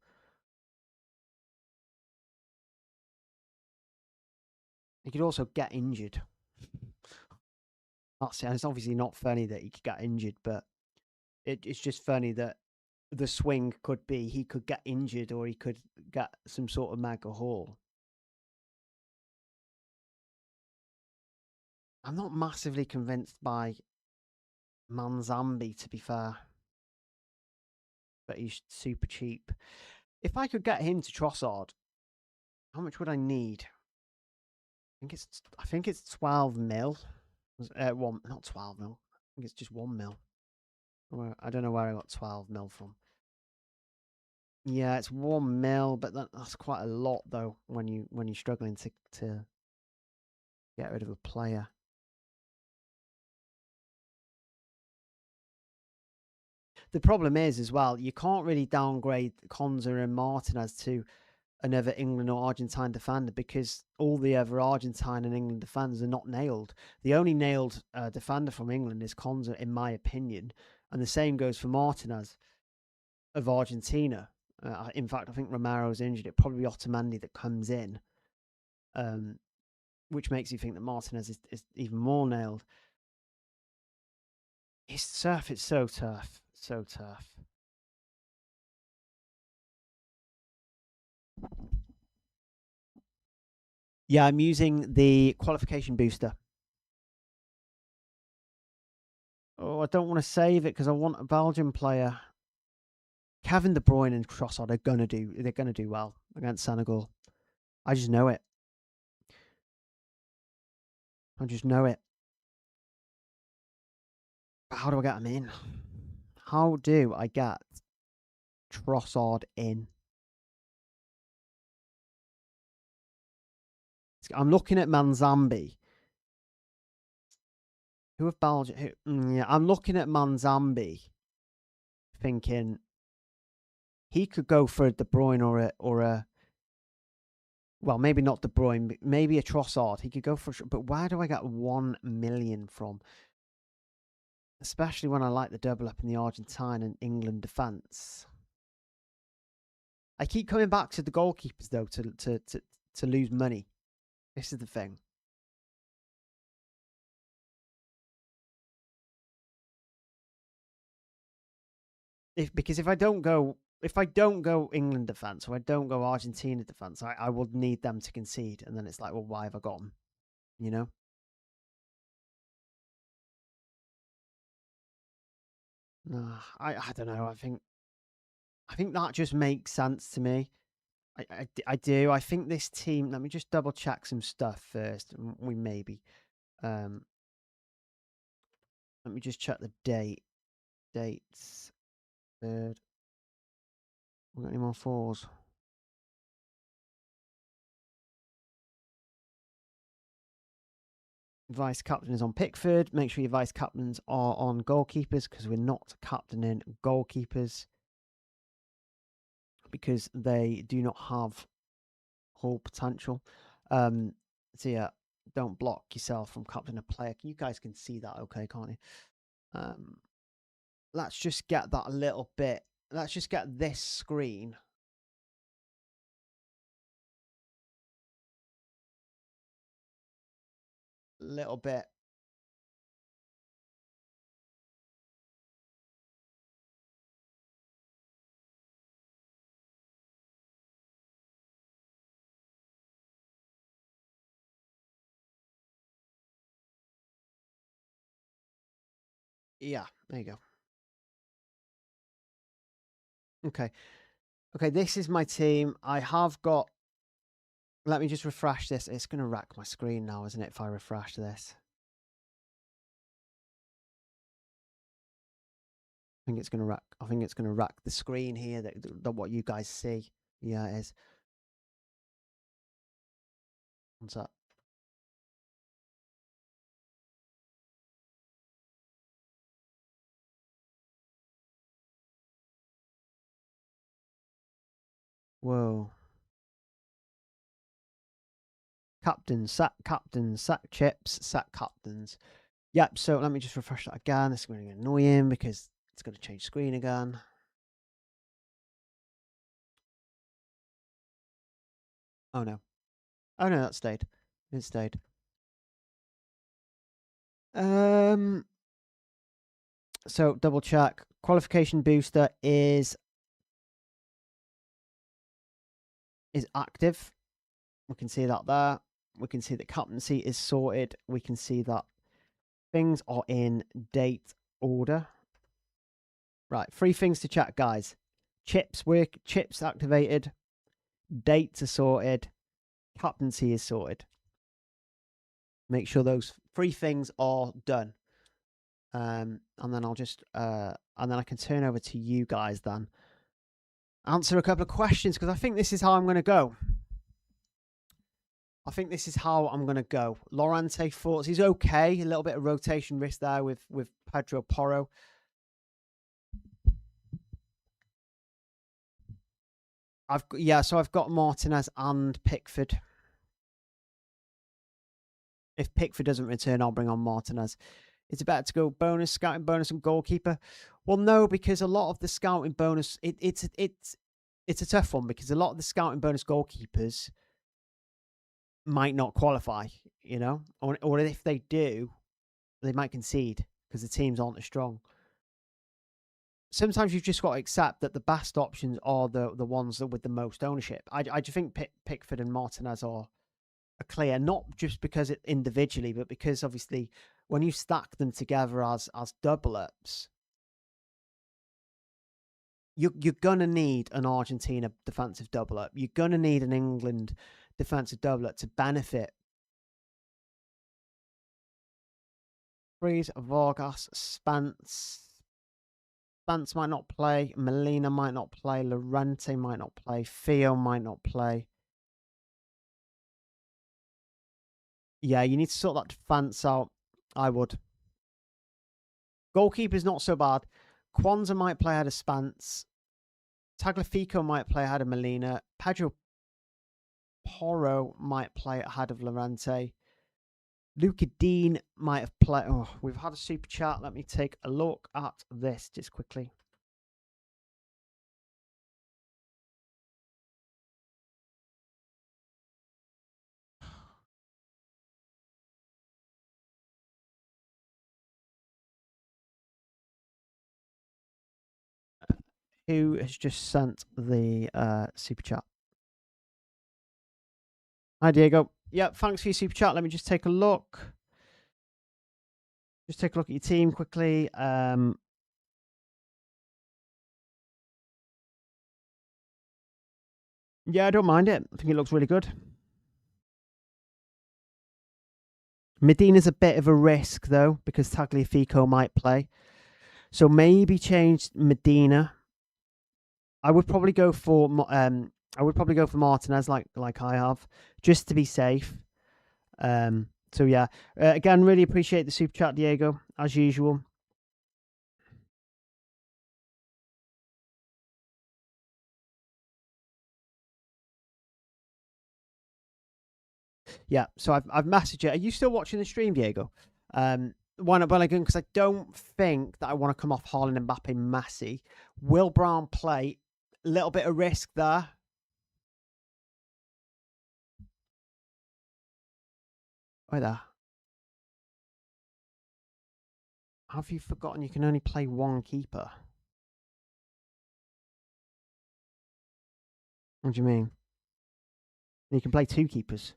He could also get injured. It's obviously not funny that he could get injured, but it's just funny that the swing could be he could get injured or he could get some sort of mega haul. I'm not massively convinced by Manzambi, to be fair, but he's super cheap. If I could get him to Trossard, how much would I need? I think it's 12 mil. Not 12 mil. I think it's just 1 mil. I don't know where I got 12 mil from. Yeah, it's 1 mil, but that's quite a lot though when you're struggling to get rid of a player. The problem is as well, you can't really downgrade Konza and Martinez to another England or Argentine defender because all the other Argentine and England defenders are not nailed. The only nailed defender from England is Konza, in my opinion, and the same goes for Martinez of Argentina. In fact, I think Romero's injured. It'll probably be Otamendi that comes in, which makes you think that Martinez is even more nailed. It's tough. It's so tough. So tough. Yeah, I'm using the qualification booster. Oh, I don't want to save it because I want a Belgian player. Kevin De Bruyne and Trossard are gonna do well against Senegal. I just know it. I just know it. But how do I get him in? How do I get Trossard in? I'm looking at Manzambi. Who have Belgium? Yeah, I'm looking at Manzambi, thinking he could go for a De Bruyne or a well, maybe not De Bruyne, but maybe a Trossard. He could go for, but where do I get 1 million from? Especially when I like the double up in the Argentine and England defence. I keep coming back to the goalkeepers though to lose money. This is the thing. Because if I don't go England defence or I don't go Argentina defence, I will need them to concede, and then it's like, well, why have I got them? You know. I don't know. I think that just makes sense to me. I do. I think this team. Let me just double check some stuff first. We maybe. Let me just check the dates. Third. We got any more fours? Vice captain is on Pickford. Make sure your vice captains are on goalkeepers because we're not captaining goalkeepers because they do not have whole potential. So yeah, don't block yourself from captaining a player. You guys can see that, okay, can't you? Let's just get that a little bit. Let's just get this screen. A little bit. Yeah, there you go. Okay. Okay, this is my team. I have got... Let me just refresh this. It's going to wreck my screen now, isn't it, if I refresh this? I think it's going to wreck the screen here, that what you guys see. Yeah, it is. What's that? Whoa. Captains, sack chips, sack captains. Yep, so let me just refresh that again. This is going to get annoying because it's going to change screen again. Oh no. Oh no, that stayed. It stayed. So double check. Qualification booster is active. We can see that there. We can see that captaincy is sorted. We can see that things are in date order. Right, 3 things to check, guys. Chips activated. Dates are sorted. Captaincy is sorted. Make sure those 3 things are done. And then I'll just and then I can turn over to you guys then. Answer a couple of questions because I think this is how I'm going to go. Lorente thoughts he's okay. A little bit of rotation risk there with Pedro Porro. So I've got Martinez and Pickford. If Pickford doesn't return, I'll bring on Martinez. Is it better to go bonus, scouting bonus, and goalkeeper? Well, no, because a lot of the scouting bonus, it's a tough one because a lot of the scouting bonus goalkeepers might not qualify, you know, or if they do, they might concede because the teams aren't as strong. Sometimes you've just got to accept that the best options are the ones that with the most ownership. I do think Pickford and Martinez are clear, not just because it individually, but because obviously when you stack them together as double ups, you're gonna need an Argentina defensive double up. You're gonna need an England defensive double up to benefit. Freeze, Vargas, Spence. Spence might not play. Molina might not play. Llorente might not play. Theo might not play. Yeah, you need to sort that defense out. I would. Goalkeeper's not so bad. Kwanzaa might play ahead of Spence. Tagliafico might play ahead of Molina. Pedro Porro might play ahead of Llorente. Luca Dean might have played. Oh, we've had a super chat. Let me take a look at this just quickly. Who has just sent the super chat? Hi, Diego. Yeah, thanks for your super chat. Let me just take a look. Just take a look at your team quickly. Yeah, I don't mind it. I think it looks really good. Medina's a bit of a risk, though, because Tagliafico might play. So maybe change Medina. I would probably go for Martinez, like I have, just to be safe. So yeah, again, really appreciate the super chat, Diego, as usual. Yeah, so I've messaged you. Are you still watching the stream, Diego? When again, because I don't think that I want to come off Haaland, Mbappe, Messi. Will Brown play? A little bit of risk there. Right there. Have you forgotten you can only play one keeper? What do you mean? You can play two keepers.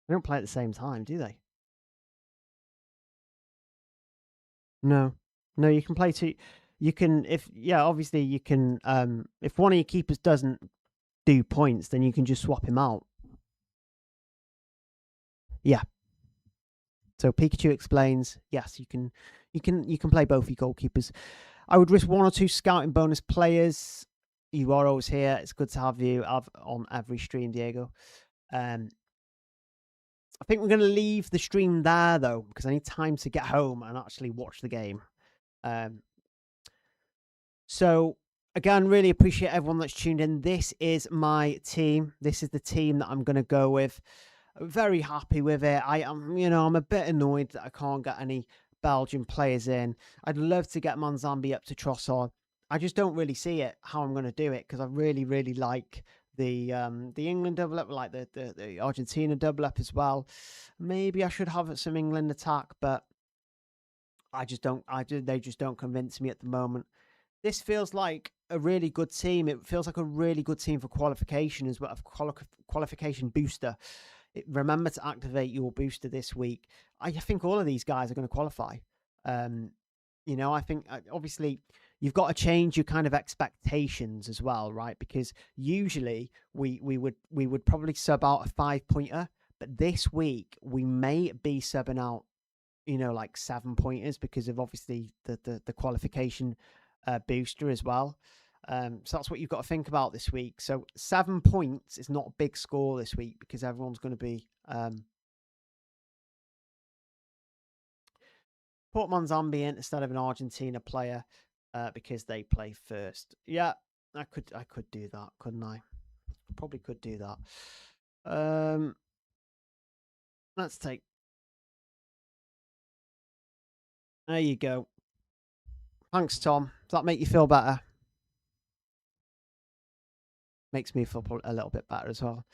They don't play at the same time, do they? No. No, you can play two. You can, obviously you can, if one of your keepers doesn't do points, then you can just swap him out. Yeah. So Pikachu explains, yes, you can play both your goalkeepers. I would risk one or two scouting bonus players. You are always here. It's good to have you on every stream, Diego. I think we're going to leave the stream there, though, because I need time to get home and actually watch the game. So, again, really appreciate everyone that's tuned in. This is my team. This is the team that I'm going to go with. I'm very happy with it. I'm a bit annoyed that I can't get any Belgian players in. I'd love to get Manzambi up to Trossard. I just don't really see it how I'm going to do it because I really, really like the England double up, like the Argentina double up as well. Maybe I should have some England attack, but I just don't. They just don't convince me at the moment. This feels like a really good team. It feels like a really good team for qualification as well, qualification booster. Remember to activate your booster this week. I think all of these guys are going to qualify. I think obviously you've got to change your kind of expectations as well, right? Because usually we would probably sub out a 5-pointer, but this week we may be subbing out, like 7-pointers because of obviously the qualification booster as well. So that's what you've got to think about this week. So 7 points is not a big score this week because everyone's going to be put Monzambi in instead of an Argentina player because they play first. Yeah, I could do that, couldn't I? Probably could do that. Let's take. There you go. Thanks, Tom. Does that make you feel better? Makes me feel a little bit better as well.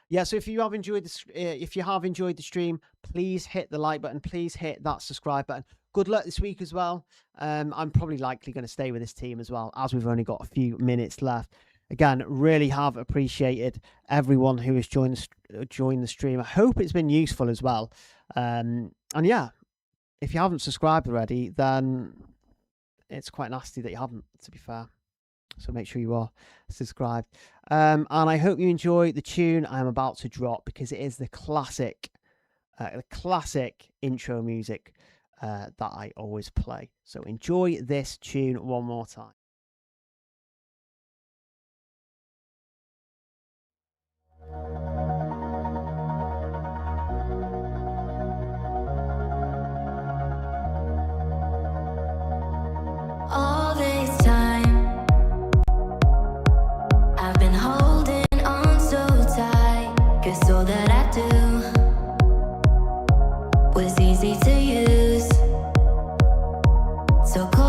Yeah, so if you have enjoyed the stream, please hit the like button. Please hit that subscribe button. Good luck this week as well. I'm probably likely going to stay with this team as well, as we've only got a few minutes left. again, really have appreciated everyone who has joined the stream. I hope it's been useful as well. And yeah, if you haven't subscribed already, then it's quite nasty that you haven't, to be fair. So make sure you are subscribed. And I hope you enjoy the tune I'm about to drop, because it is the classic intro music that I always play. So enjoy this tune one more time. All this time I've been holding on so tight, 'cause all that I do was easy to use. So cold.